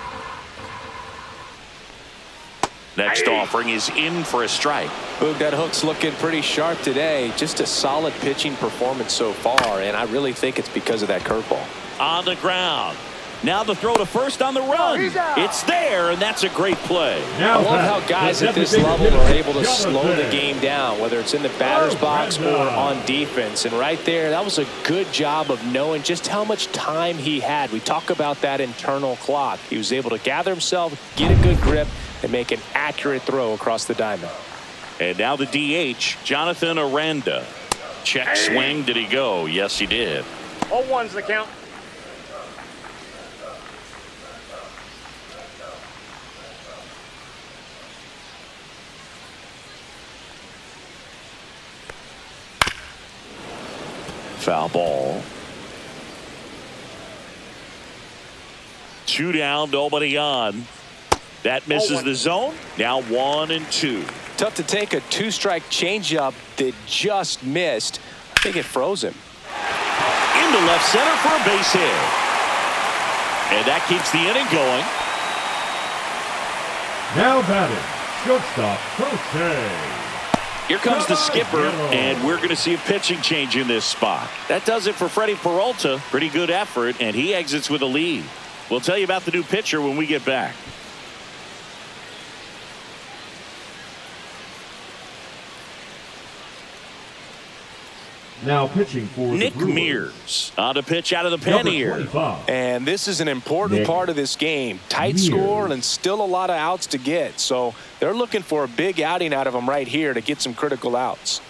Next offering is in for a strike. Boog, that hook's looking pretty sharp today. Just a solid pitching performance so far, and I really think it's because of that curveball. On the ground. Now the throw to first on the run. It's there, and that's a great play. I love how guys at this level are able to slow the game down, whether it's in the batter's box or on defense. And right there, that was a good job of knowing just how much time he had. We talk about that internal clock. He was able to gather himself, get a good grip, and make an accurate throw across the diamond. And now the DH, Jonathan Aranda. Check swing. Did he go? Yes, he did. 0-1's the count. Foul ball. 2 down, nobody on. That misses the zone. Now 1-2. Tough to take a 2-strike changeup that just missed. I think it froze him. Into left center for a base hit. And that keeps the inning going. Now batting, shortstop, Jose. Here comes the skipper, and we're going to see a pitching change in this spot. That does it for Freddie Peralta. Pretty good effort, and he exits with a lead. We'll tell you about the new pitcher when we get back. Now pitching for Nick the Brewers. Mears on to pitch out of the pen here. And this is an important part of this game. Tight score and still a lot of outs to get. So they're looking for a big outing out of him right here to get some critical outs.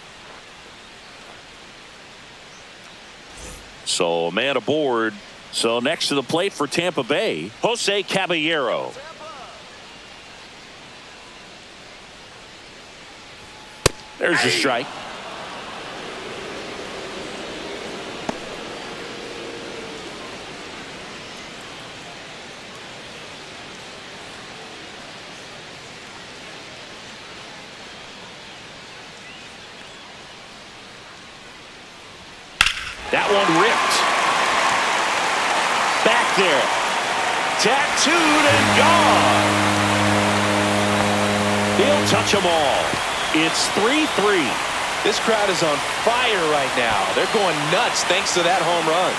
So a man aboard. So next to the plate for Tampa Bay, Jose Caballero. There's a strike. That one ripped. Back there. Tattooed and gone. He'll touch them all. It's 3-3. This crowd is on fire right now. They're going nuts thanks to that home run.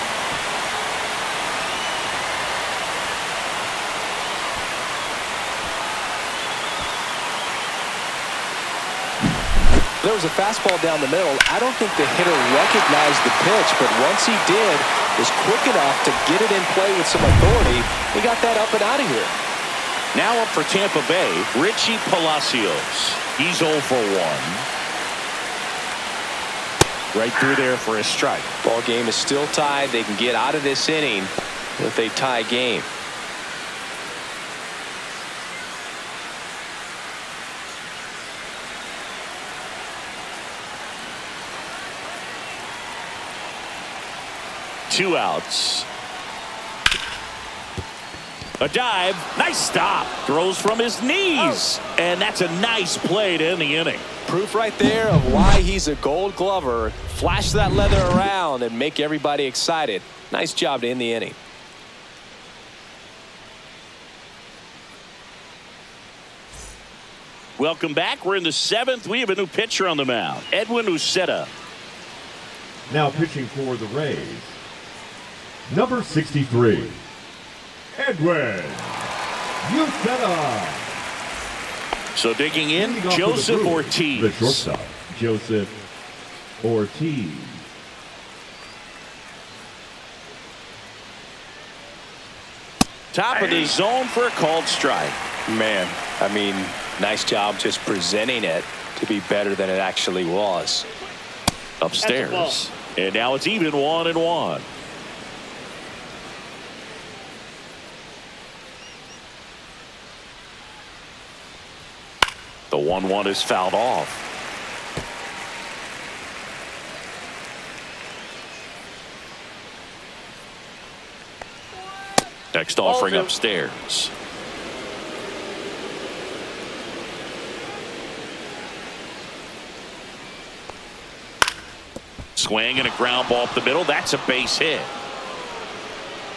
There was a fastball down the middle. I don't think the hitter recognized the pitch, but once he did, was quick enough to get it in play with some authority. He got that up and out of here. Now up for Tampa Bay, Richie Palacios. He's 0 for 1. Right through there for a strike. Ball game is still tied. They can get out of this inning with a tie game. Two outs. A dive. Nice stop. Throws from his knees. And that's a nice play to end the inning. Proof right there of why he's a Gold Glover. Flash that leather around and make everybody excited. Nice job to end the inning. Welcome back. We're in the 7th. We have a new pitcher on the mound. Edwin Uceta. Now pitching for the Rays, number 63, Edwin Uceta. So digging in, Joseph Ortiz. The shortstop, Joseph Ortiz. Top of the zone for a called strike. Man, I mean, nice job just presenting it to be better than it actually was. Upstairs. And now it's even 1-1. The 1-1 is fouled off. Next offering upstairs. Swing and a ground ball up the middle. That's a base hit.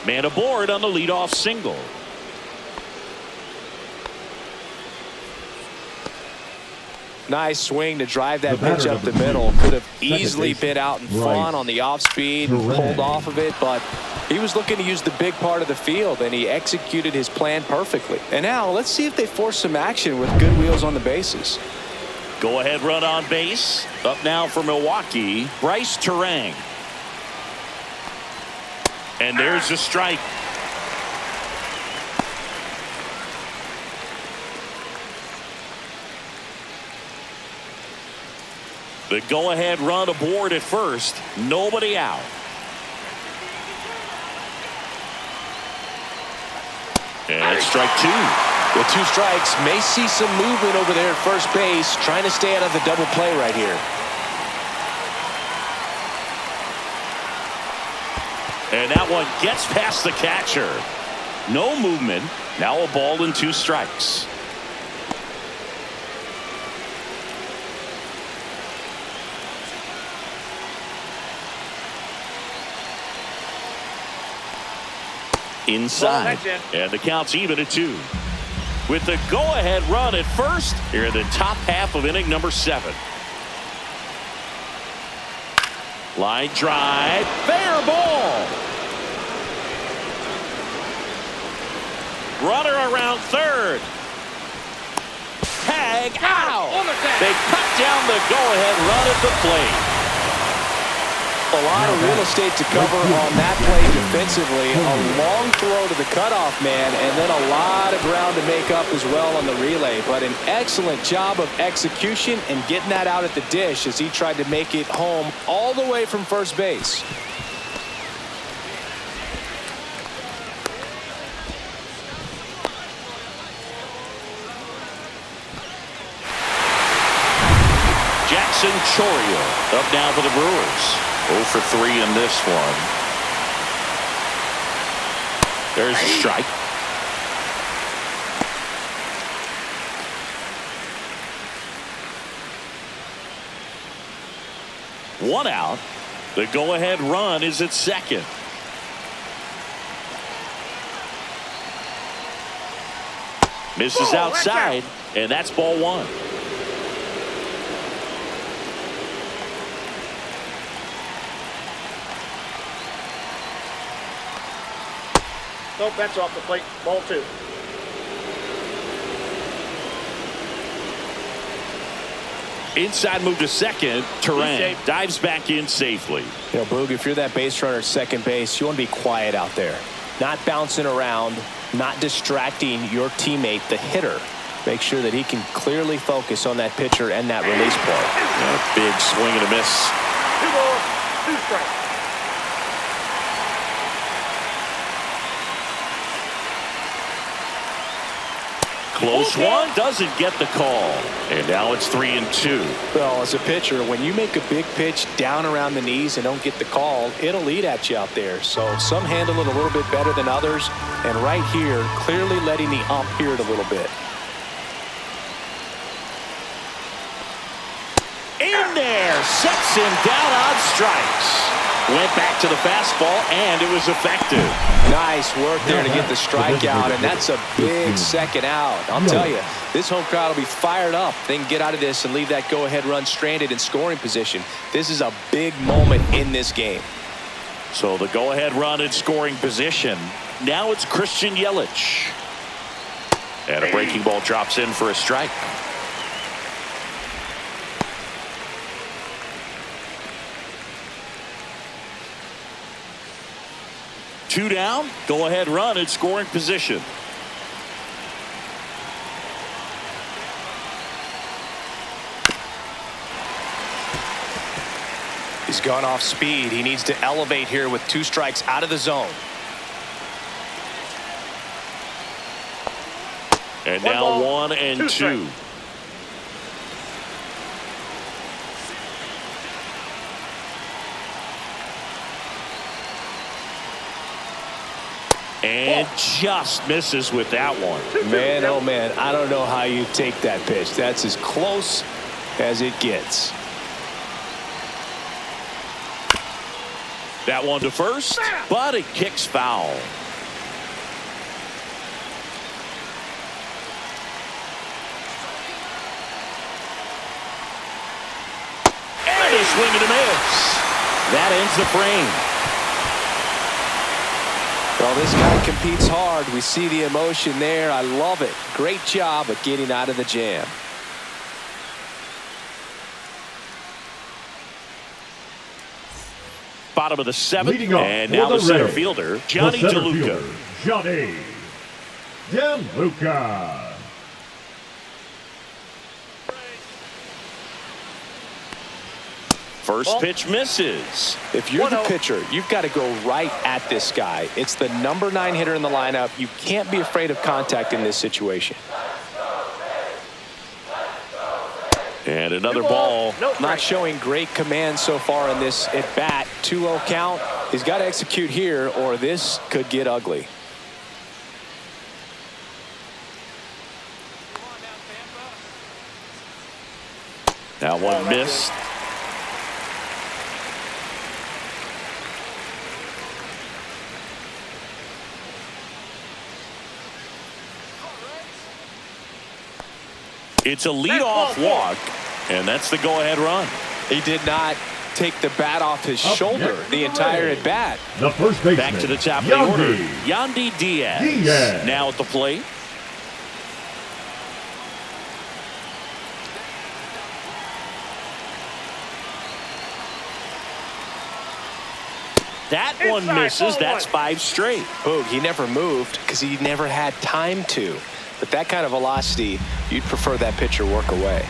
Man aboard on the leadoff single. Nice swing to drive that pitch up the middle. Could have easily been out in front on the off speed, pulled off of it, but he was looking to use the big part of the field, and he executed his plan perfectly. And now let's see if they force some action with good wheels on the bases. Go ahead run on base. Up now for Milwaukee, Bryce Terang. And there's a strike. The go-ahead run aboard at first. Nobody out. And strike two. With 2 strikes, may see some movement over there at first base, trying to stay out of the double play right here. And that one gets past the catcher. No movement. Now a ball and 2 strikes. Inside, and the count's even at 2. With the go-ahead run at first, here in the top half of inning number 7. Line drive, fair ball. Runner around third. Tag out. They cut down the go-ahead run at the plate. A lot of real estate to cover on that play defensively. A long throw to the cutoff man, and then a lot of ground to make up as well on the relay. But an excellent job of execution and getting that out at the dish as he tried to make it home all the way from first base. Jackson Chourio up now for the Brewers. 0 for 3 in this one. There's a strike. One out. The go-ahead run is at second. Misses outside, and that's ball 1. No bets off the plate. Ball 2. Inside move to second. Terang dives back in safely. You know, Boog, if you're that base runner at second base, you want to be quiet out there. Not bouncing around, not distracting your teammate, the hitter. Make sure that he can clearly focus on that pitcher and that release point. A big swing and a miss. 2 balls, 2 strikes. Close one, doesn't get the call. And now it's 3-2. Well, as a pitcher, when you make a big pitch down around the knees and don't get the call, it'll eat at you out there. So some handle it a little bit better than others. And right here, clearly letting the ump hear it a little bit. In there, sets him down on strikes. Went back to the fastball, and it was effective. Nice work there to get the strikeout, and that's a big second out. I'll tell you, this home crowd will be fired up. They can get out of this and leave that go-ahead run stranded in scoring position. This is a big moment in this game. So the go-ahead run in scoring position. Now it's Christian Yelich. And a breaking ball drops in for a strike. Two down, go ahead run in scoring position. He's gone off speed. He needs to elevate here with 2 strikes out of the zone. And now 1 and 2. And just misses with that one. Man, oh man, I don't know how you take that pitch. That's as close as it gets. That one to first, but it kicks foul. And a swing and a miss. That ends the frame. Well, this guy competes hard. We see the emotion there. I love it. Great job of getting out of the jam. Bottom of the seventh, and for now the center Rays, fielder, Johnny DeLuca. Johnny DeLuca. First pitch misses. If you're the pitcher, you've got to go right at this guy. It's the number 9 hitter in the lineup. You can't be afraid of contact in this situation. And another ball. Not showing great command so far in this at bat. 2-0 count. He's got to execute here or this could get ugly. That one missed. It's a leadoff walk, and that's the go-ahead run. He did not take the bat off his shoulder the entire at bat. The first baseman. Back to the top of the order. Yandy Diaz. Now at the plate. That one misses. That's 5 straight. Boog, he never moved because he never had time to. But that kind of velocity, you'd prefer that pitcher work away.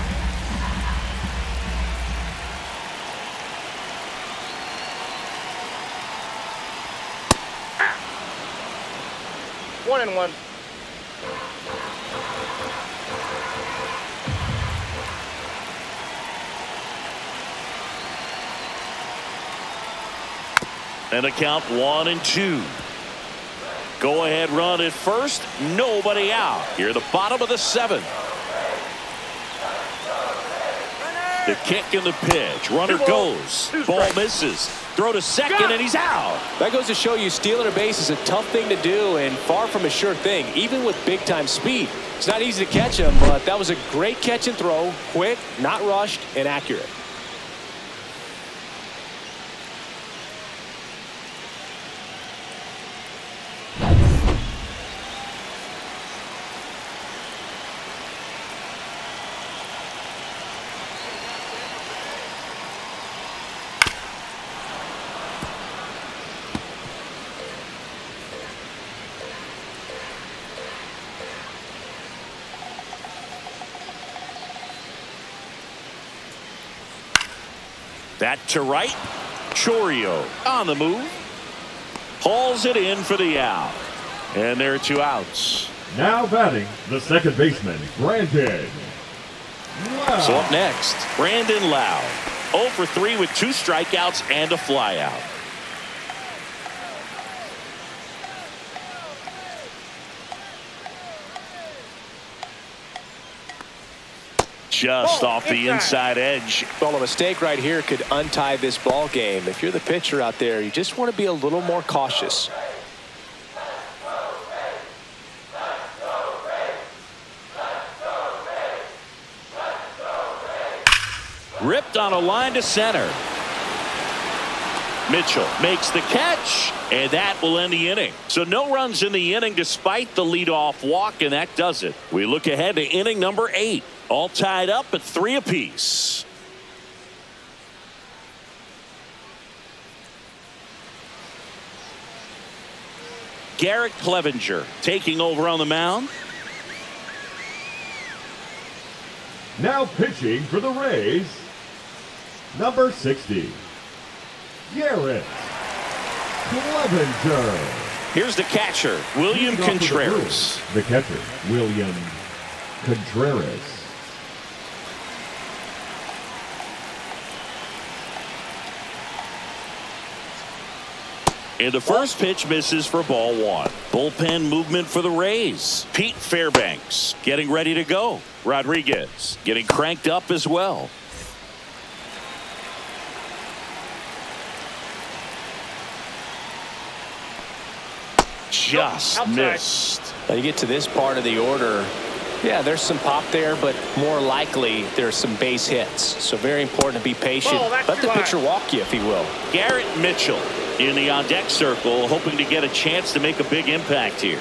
One and one. And a count 1-2. Go ahead run at first. Nobody out. Here the bottom of the 7th. The kick and the pitch. Runner goes. Ball misses. Throw to second and he's out. That goes to show you stealing a base is a tough thing to do and far from a sure thing, even with big time speed. It's not easy to catch him, but that was a great catch and throw. Quick, not rushed, and accurate. That to right. Chourio on the move. Hauls it in for the out. And there are 2 outs. Now batting, the second baseman, Brandon Lowe. So up next, Brandon Lowe. 0 for 3 with 2 strikeouts and a flyout. Just off the inside edge. Well, a mistake right here could untie this ball game. If you're the pitcher out there, you just want to be a little more cautious. Ripped on a line to center. Mitchell makes the catch, and that will end the inning. So no runs in the inning despite the leadoff walk, and that does it. We look ahead to inning number 8. All tied up at 3 apiece. Garrett Clevenger taking over on the mound. Now pitching for the Rays, number 60, Garrett Clevenger. Here's the catcher, William Contreras. The catcher, William Contreras. And the first pitch misses for ball one. Bullpen movement for the Rays. Pete Fairbanks getting ready to go. Rodriguez getting cranked up as well. Just missed. Now you get to this part of the order. Yeah, there's some pop there, but more likely there's some base hits. So very important to be patient. Let the pitcher walk you, if he will. Garrett Mitchell in the on-deck circle, hoping to get a chance to make a big impact here.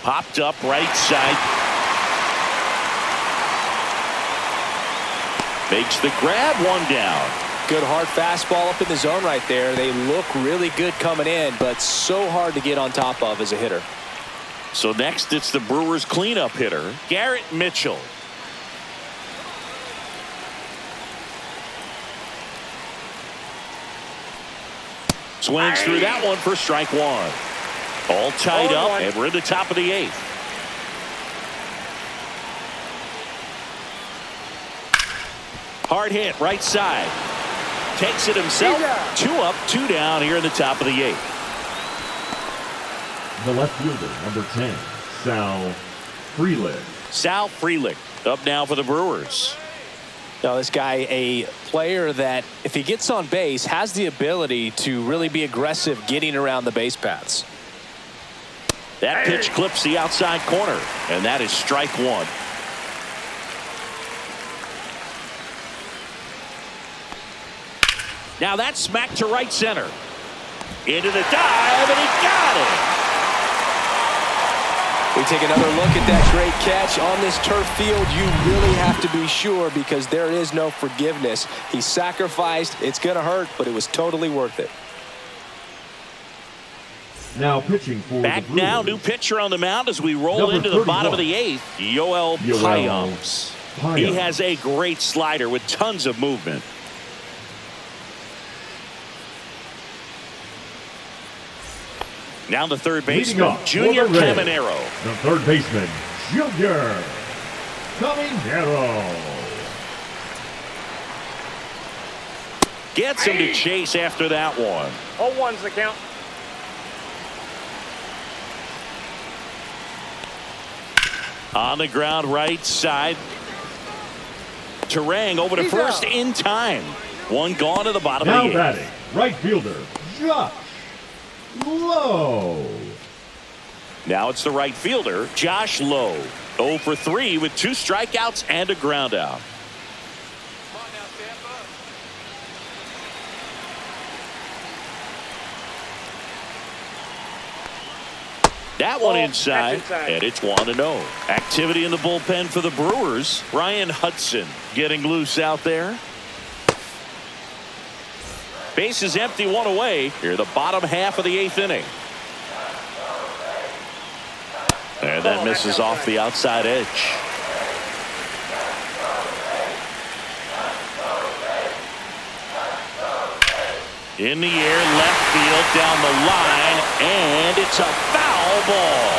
Popped up right side. Makes the grab, one down. Good hard fastball up in the zone right there. They look really good coming in, but so hard to get on top of as a hitter. So next it's the Brewers cleanup hitter, Garrett Mitchell. Swings through that one for strike one. All tied up, and we're in the top of the eighth. Hard hit right side. Takes it himself. 2 up, 2 down here in the top of the eighth. The left fielder, number 10, Sal Frelick. Sal Frelick up now for the Brewers. Now this guy, a player that if he gets on base has the ability to really be aggressive getting around the base paths. That pitch clips the outside corner, and that is strike one. Now that's smacked to right center. Into the dive, and he got it. We take another look at that great catch. On this turf field, you really have to be sure because there is no forgiveness. He sacrificed. It's going to hurt, but it was totally worth it. Now pitching for back the Brewers. Now, new pitcher on the mound as we roll Number into the 31. bottom of the eighth. Yoel Payams. He has a great slider with tons of movement. Now the third baseman, Junior Caminero. The third baseman, Junior Caminero. Gets him to chase after that one. 0-1's the count. On the ground right side. Terang over to first in time. One gone to the bottom of the eighth. Now batting, right fielder, Josh Lowe. Now it's the right fielder, Josh Lowe. 0 for 3 with 2 strikeouts and a ground out. That one inside, and it's 1-0. Activity in the bullpen for the Brewers. Ryan Hudson getting loose out there. Base is empty, 1 away. Here, the bottom half of the 8th inning. And that misses off the outside edge. In the air, left field, down the line, and it's a foul ball.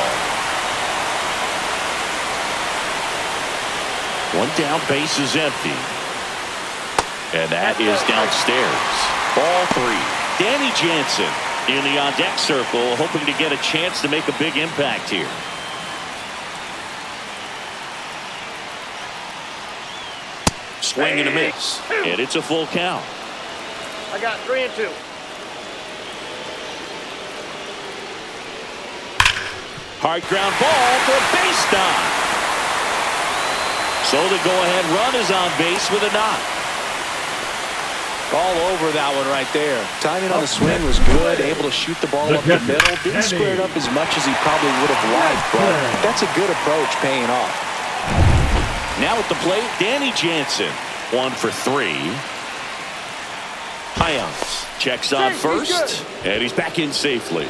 One down, base is empty. And that is downstairs. Ball 3. Danny Jansen in the on-deck circle, hoping to get a chance to make a big impact here. Swing and a miss. And it's a full count. I got 3-2. Hard ground ball for a base knock. So the go-ahead run is on base with a knock. All over that one right there. Timing on the swing was good. Able to shoot the ball up the middle. Didn't square it up as much as he probably would have liked, but that's a good approach paying off. Now at the plate, Danny Jansen. 1 for 3. Payams checks on first, and he's back in safely.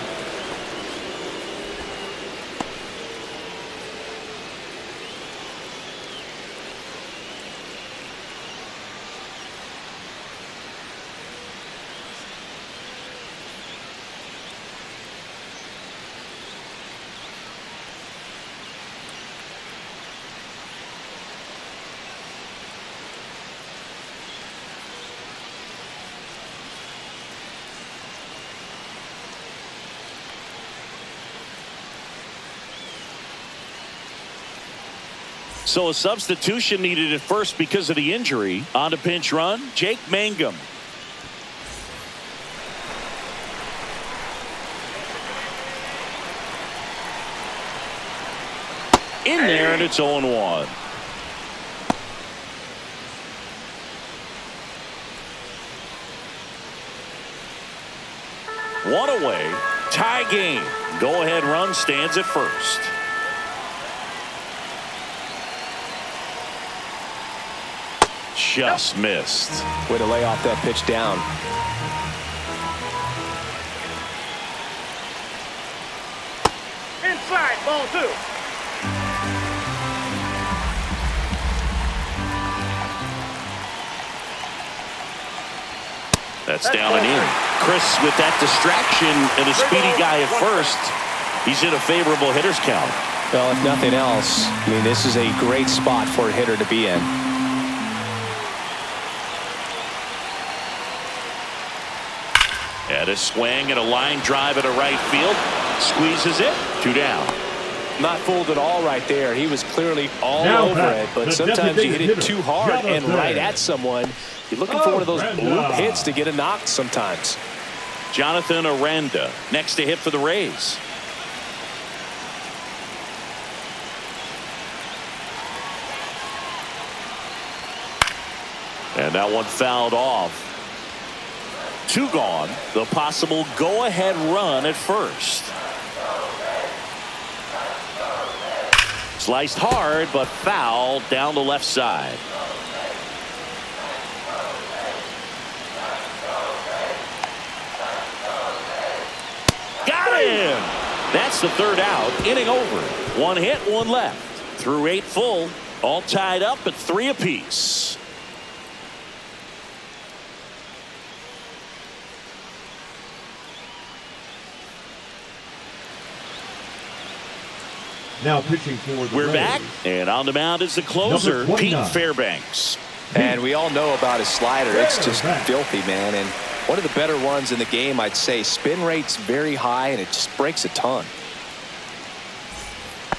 So a substitution needed at first because of the injury. On to pinch run, Jake Mangum. In there, and it's 0-1. One away, tie game. Go-ahead run stands at first. Just missed. Way to lay off that pitch down. Inside, ball 2. That's down and in. Chris, with that distraction and a speedy guy at first, he's in a favorable hitter's count. Well, if nothing else, I mean, this is a great spot for a hitter to be in. And a swing and a line drive at a right field. Squeezes it. 2 down. Not fooled at all right there. He was clearly all Now over back, it, but the sometimes you hit designated it too hitter, hard and Jonathan. right at someone. You're looking for one of those Aranda. bloop hits to get a knock sometimes. Jonathan Aranda next to hit for the Rays. And that one fouled off. 2 gone. The possible go-ahead run at first. Sliced hard, but fouled down the left side. Got him! That's the 3rd out. Inning over. 1 hit, 1 left. Through 8 full. All tied up at 3 apiece. Now pitching for the We're Rays. back, and on the mound is the closer, Number Pete 29. Fairbanks. And we all know about his slider. It's just filthy, man. And one of the better ones in the game, I'd say. Spin rate's very high, and it just breaks a ton.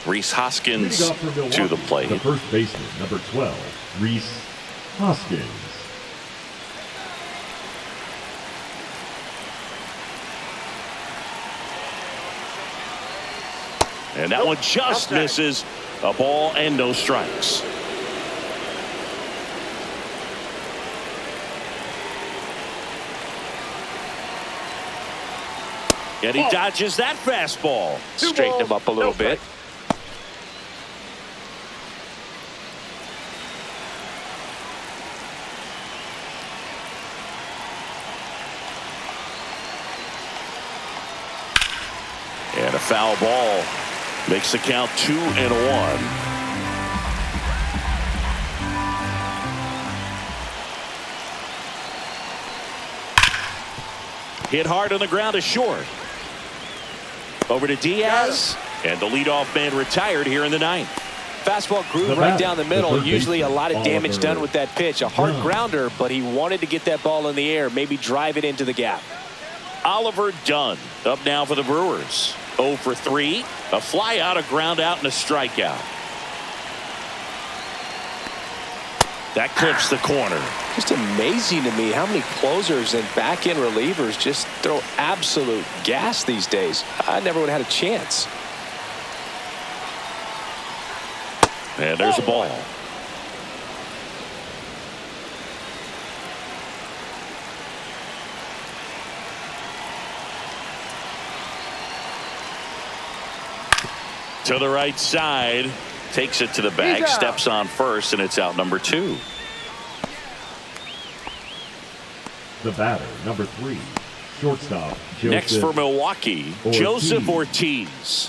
Reese Hoskins Leading off for Milwaukee, to the plate. The first baseman, number 12, Reese Hoskins. And that one just misses. A ball and no strikes. And he dodges that fastball. Straighten him up a little bit. And a foul ball makes the count 2-1. Hit hard on the ground is short. Over to Diaz, and the leadoff man retired here in the 9th. Fastball groove The right batter, down the middle. the third Usually a baseman, lot of damage Oliver done with that pitch. A hard Dunn. grounder, but he wanted to get that ball in the air, maybe drive it into the gap. Oliver Dunn up now for the Brewers. 0 for 3. A fly out, a ground out, and a strikeout. That clips the corner. Just amazing to me how many closers and back-end relievers just throw absolute gas these days. I never would have had a chance. And there's a ball. To the right side. Takes it to the bag. Steps on first, and it's out number 2. The batter, number 3, shortstop, Joseph Next for Milwaukee, Ortiz. Joseph Ortiz.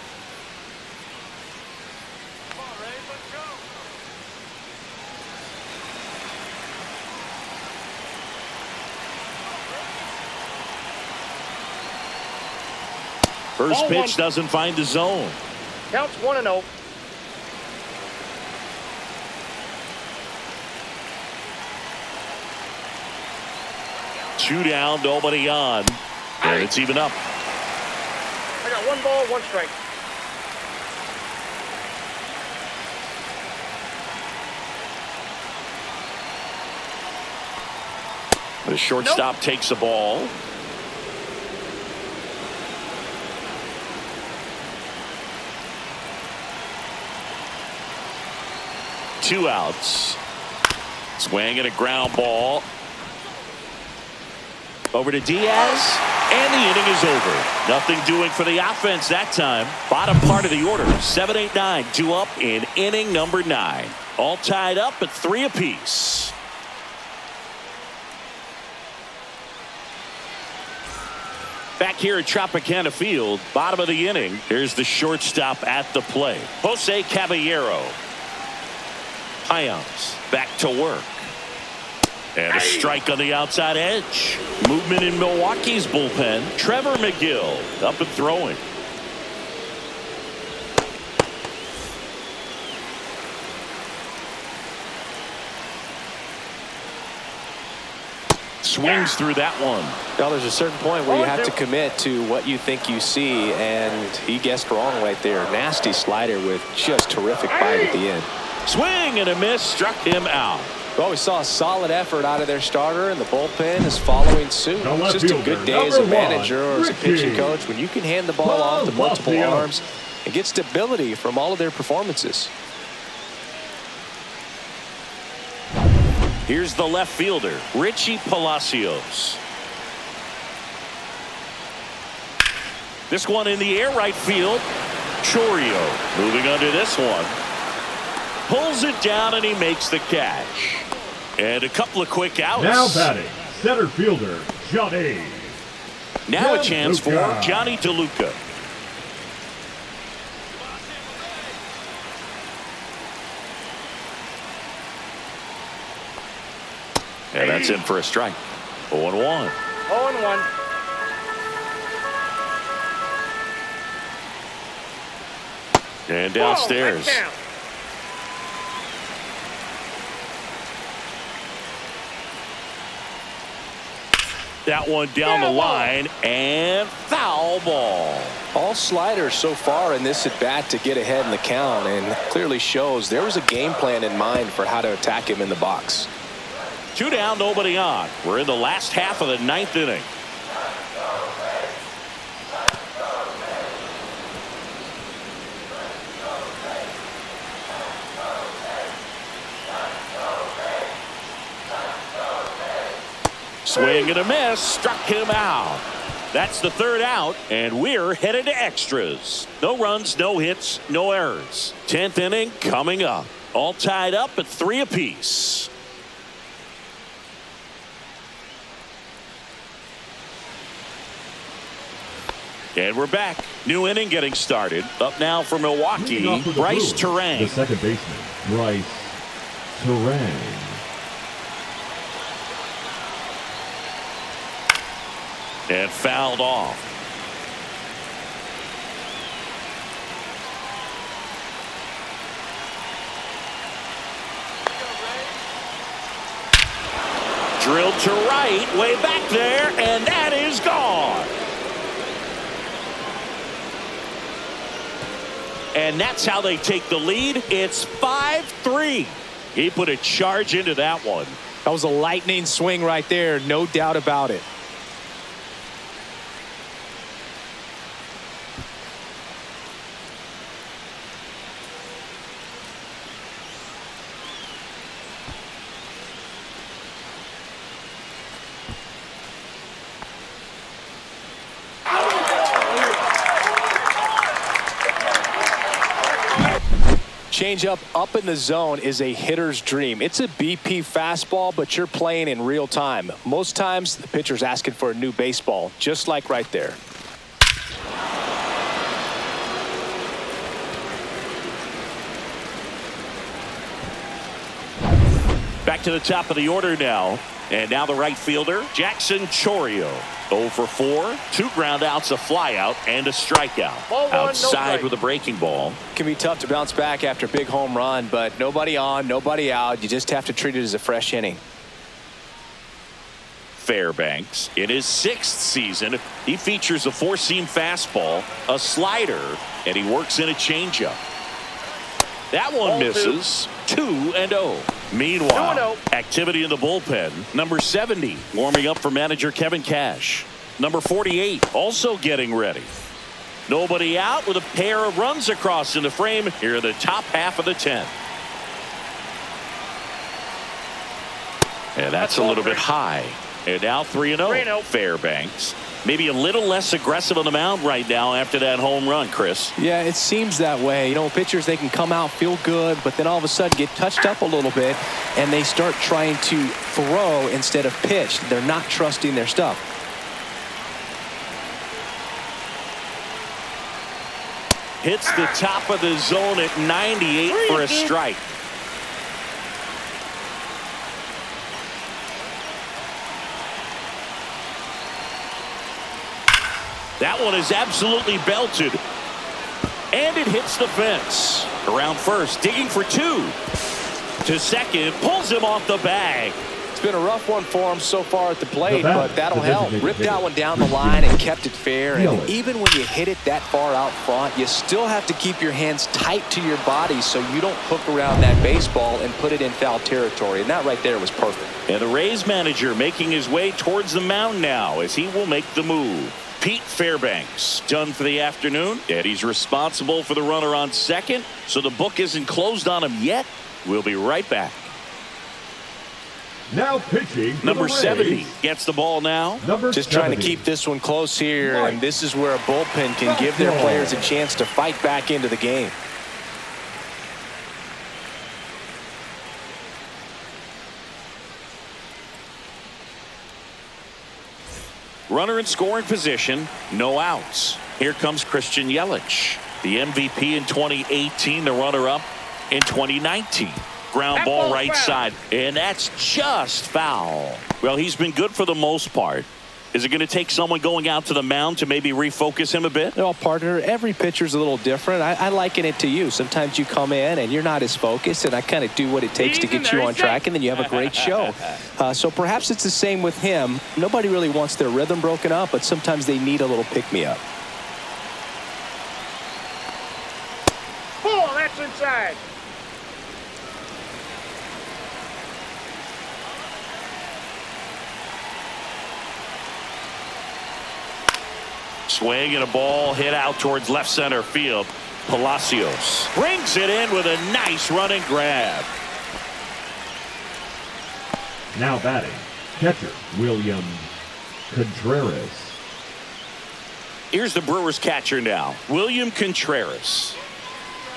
First Ball pitch 1. doesn't find the zone. Counts 1-0. Two down, nobody on. And it's even up. I got 1 ball, 1 strike. The shortstop takes the ball. Two outs. Swing and a ground ball. Over to Diaz. And the inning is over. Nothing doing for the offense that time. Bottom part of the order. 7-8-9. 2 up in inning number 9. All tied up at 3 apiece. Back here at Tropicana Field, bottom of the inning. Here's the shortstop at the plate. Jose Caballero. Hyams back to work. And a strike on the outside edge. Movement in Milwaukee's bullpen. Trevor McGill up and throwing. Swings through that one. Well, there's a certain point where you have to commit to what you think you see, and he guessed wrong right there. Nasty slider with just terrific bite at the end. Swing and a miss, struck him out. Well, we saw a solid effort out of their starter, and the bullpen is following suit. It's just a good day as a manager or as a pitching coach when you can hand the ball off to multiple arms and get stability from all of their performances. Here's the left fielder, Richie Palacios. This one in the air, right field. Chourio moving under this one. Pulls it down and he makes the catch. And a couple of quick outs. Now batting, center fielder, Johnny. Now a chance for Johnny DeLuca. And that's in for a strike. 0-1. 0-1. And downstairs. Whoa, that one down the line and foul ball. All sliders so far in this at bat to get ahead in the count, and clearly shows there was a game plan in mind for how to attack him in the box. 2 down, nobody on. We're in the last half of the 9th inning. Swing and a miss, struck him out. That's the 3rd out, and we're headed to extras. No runs, no hits, no errors. 10th inning coming up. All tied up at 3 apiece. And we're back. New inning getting started. Up now for Milwaukee, Bryce Terang. The second baseman, Bryce Terang. And fouled off. Drilled to right, way back there, and that is gone. And that's how they take the lead. It's 5-3. He put a charge into that one. That was a lightning swing right there, no doubt about it. Changeup up in the zone is a hitter's dream. It's a BP fastball, but you're playing in real time. Most times the pitcher's asking for a new baseball, just like right there. Back to the top of the order now. And now the right fielder, Jackson Chourio. 0 for 4, 2 ground outs, a fly out, and a strikeout. Outside with a breaking ball. Can be tough to bounce back after a big home run, but nobody on, nobody out. You just have to treat it as a fresh inning. Fairbanks, in his 6th season, he features a 4-seam fastball, a slider, and he works in a changeup. That one misses. 2-0. Meanwhile, 2-0. activity in the bullpen. Number 70 warming up for manager Kevin Cash. Number 48 also getting ready. Nobody out with a pair of runs across in the frame here in the top half of the 10th. And that's a little bit high. And now 3-0. Fairbanks. Maybe a little less aggressive on the mound right now after that home run, Chris. Yeah, it seems that way. You know, pitchers, they can come out, feel good, but then all of a sudden get touched up a little bit, and they start trying to throw instead of pitch. They're not trusting their stuff. Hits the top of the zone at 98 for a strike. That one is absolutely belted. And it hits the fence. Around first, digging for 2. To second, pulls him off the bag. It's been a rough one for him so far at the plate, but that'll help. Ripped that one down the line and kept it fair. And even when you hit it that far out front, you still have to keep your hands tight to your body so you don't hook around that baseball and put it in foul territory. And that right there was perfect. And the Rays manager making his way towards the mound now as he will make the move. Pete Fairbanks done for the afternoon, and he's responsible for the runner on second, so the book isn't closed on him yet. We'll be right back. Now pitching. Number 70 gets the ball now. Just trying to keep this one close here, and this is where a bullpen can give their players a chance to fight back into the game. Runner in scoring position, no outs. Here comes Christian Yelich, the MVP in 2018, the runner-up in 2019. Ground ball right side, and that's just foul. Well, he's been good for the most part. Is it going to take someone going out to the mound to maybe refocus him a bit? Well, partner, every pitcher's a little different. I liken it to you. Sometimes you come in and you're not as focused, and I kind of do what it takes to get you on track, and then you have a great show. So perhaps it's the same with him. Nobody really wants their rhythm broken up, but sometimes they need a little pick-me-up. Oh, that's inside. Swing and a ball hit out towards left center field. Palacios brings it in with a nice running grab. Now batting, catcher William Contreras. Here's the Brewers catcher now, William Contreras.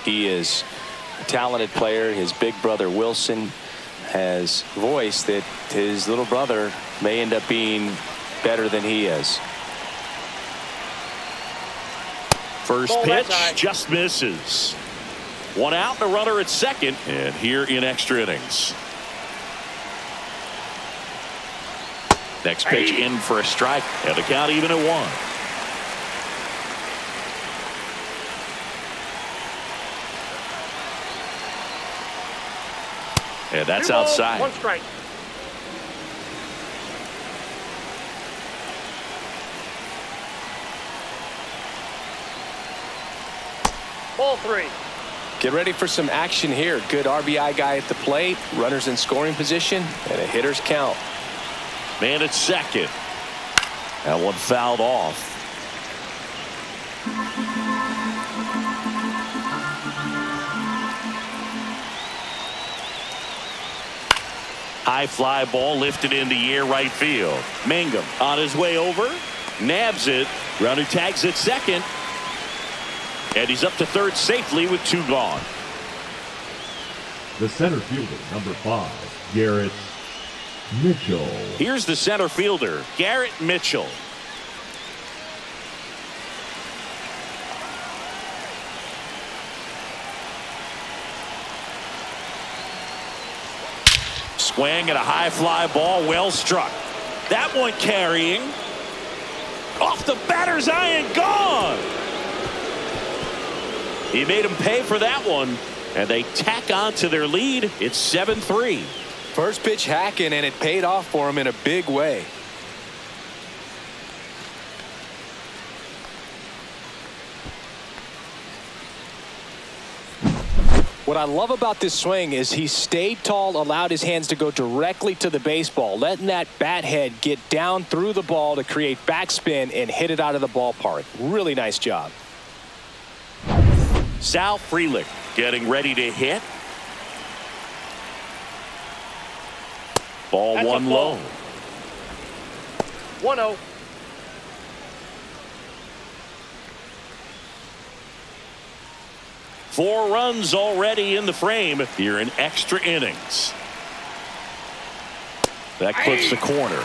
He is a talented player. His big brother Wilson has voiced that his little brother may end up being better than he is. First pitch just misses. One out and a runner at second, and here in extra innings. Next pitch in for a strike, and the count even at 1. And that's outside. 1 strike. Ball 3. Get ready for some action here. Good RBI guy at the plate. Runners in scoring position, and a hitter's count. Man at second. That one fouled off. High fly ball lifted in the air right field. Mangum on his way over. Nabs it. Runner tags at second. And he's up to third safely with 2 gone. The center fielder, number 5, Garrett Mitchell. Here's the center fielder, Garrett Mitchell. Swing and a high fly ball, well struck. That one carrying. Off the batter's eye and gone. He made him pay for that one, and they tack on to their lead. It's 7-3. First pitch hacking, and it paid off for him in a big way. What I love about this swing is he stayed tall, allowed his hands to go directly to the baseball, letting that bat head get down through the ball to create backspin and hit it out of the ballpark. Really nice job. Sal Frelick getting ready to hit. Ball That's one a ball. low. 1-0. Four runs already in the frame here in extra innings. That clips the corner.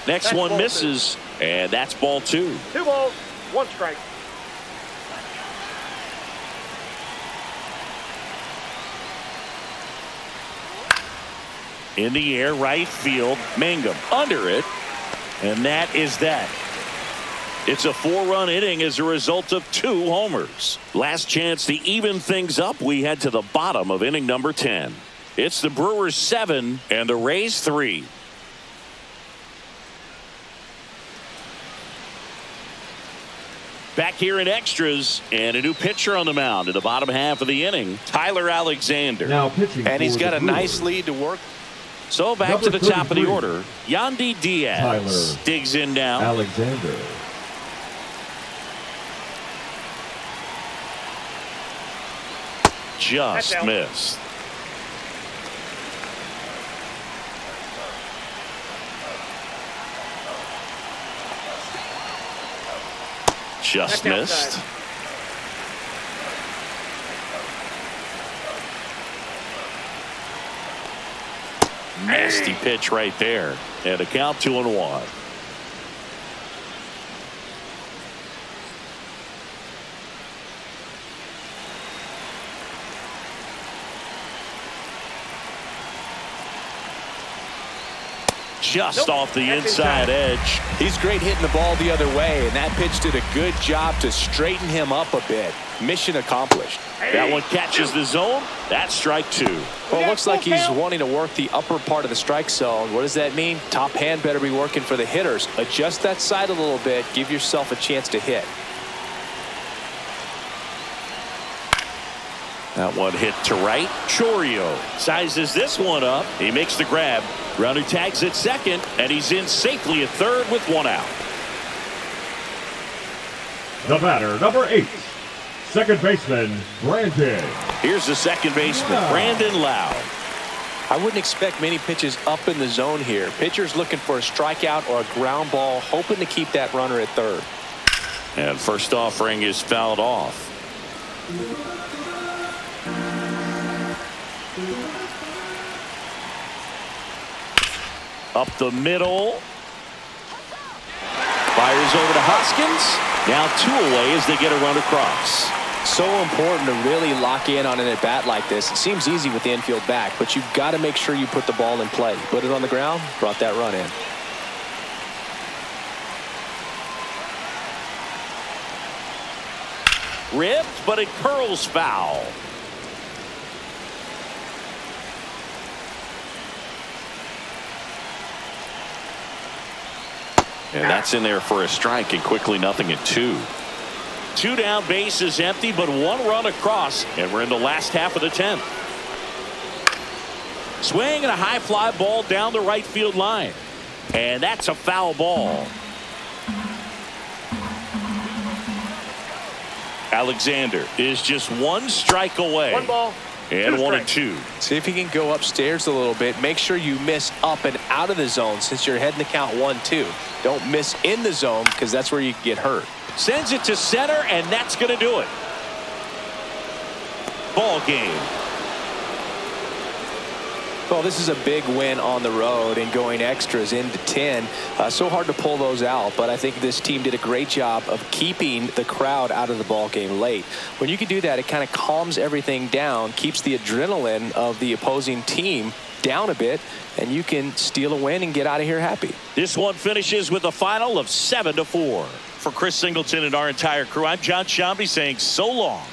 Next That's one ball misses, and that's ball two. 2 balls, 1 strike. In the air, right field. Mangum under it, and that is that. It's a 4-run inning as a result of 2 homers. Last chance to even things up. We head to the bottom of inning number 10. It's the Brewers 7 and the Rays 3. Back here in extras, and a new pitcher on the mound in the bottom half of the inning, Tyler Alexander. Now pitching. And he's for got the a nice Brewers. lead to work. So back Number to the top of the 33. order. Yandy Diaz Tyler digs in now. Alexander. Just That's out. missed. Just That's missed. outside. Nasty pitch right there. And a count 2-1. Just Nope, off the that's inside inside. edge. He's great hitting the ball the other way, and that pitch did a good job to straighten him up a bit. Mission accomplished. That one catches the zone. That's strike 2. Well, it looks like he's wanting to work the upper part of the strike zone. What does that mean? Top hand better be working for the hitters. Adjust that side a little bit. Give yourself a chance to hit. That one hit to right. Chorio sizes this one up. He makes the grab. Runner tags at second, and he's in safely at third with 1 out. The batter, number 8. Second baseman, Brandon. Here's the second baseman, Wow. Brandon Lowe. I wouldn't expect many pitches up in the zone here. Pitcher's looking for a strikeout or a ground ball, hoping to keep that runner at third. And first offering is fouled off. Up the middle. Fires over to Hoskins. Now 2 away as they get a run across. So important to really lock in on an at-bat like this. It seems easy with the infield back, but you've got to make sure you put the ball in play. Put it on the ground, brought that run in. Ripped, but it curls foul. And that's in there for a strike, and quickly nothing at 2. 2 down, base is empty, but 1 run across, and we're in the last half of the 10th. Swing and a high fly ball down the right field line. And that's a foul ball. Alexander is just 1 strike away. 1 ball, And 2 1 and strikes. 2. See if you can go upstairs a little bit. Make sure you miss up and out of the zone since you're heading to count 1-2. Don't miss in the zone because that's where you can get hurt. Sends it to center, and that's going to do it. Ball game. Well, this is a big win on the road and going extras into 10. So hard to pull those out, but I think this team did a great job of keeping the crowd out of the ball game late. When you can do that, it kind of calms everything down, keeps the adrenaline of the opposing team down a bit, and you can steal a win and get out of here happy. This one finishes with a final of 7-4. For Chris Singleton and our entire crew, I'm John Shambi saying so long.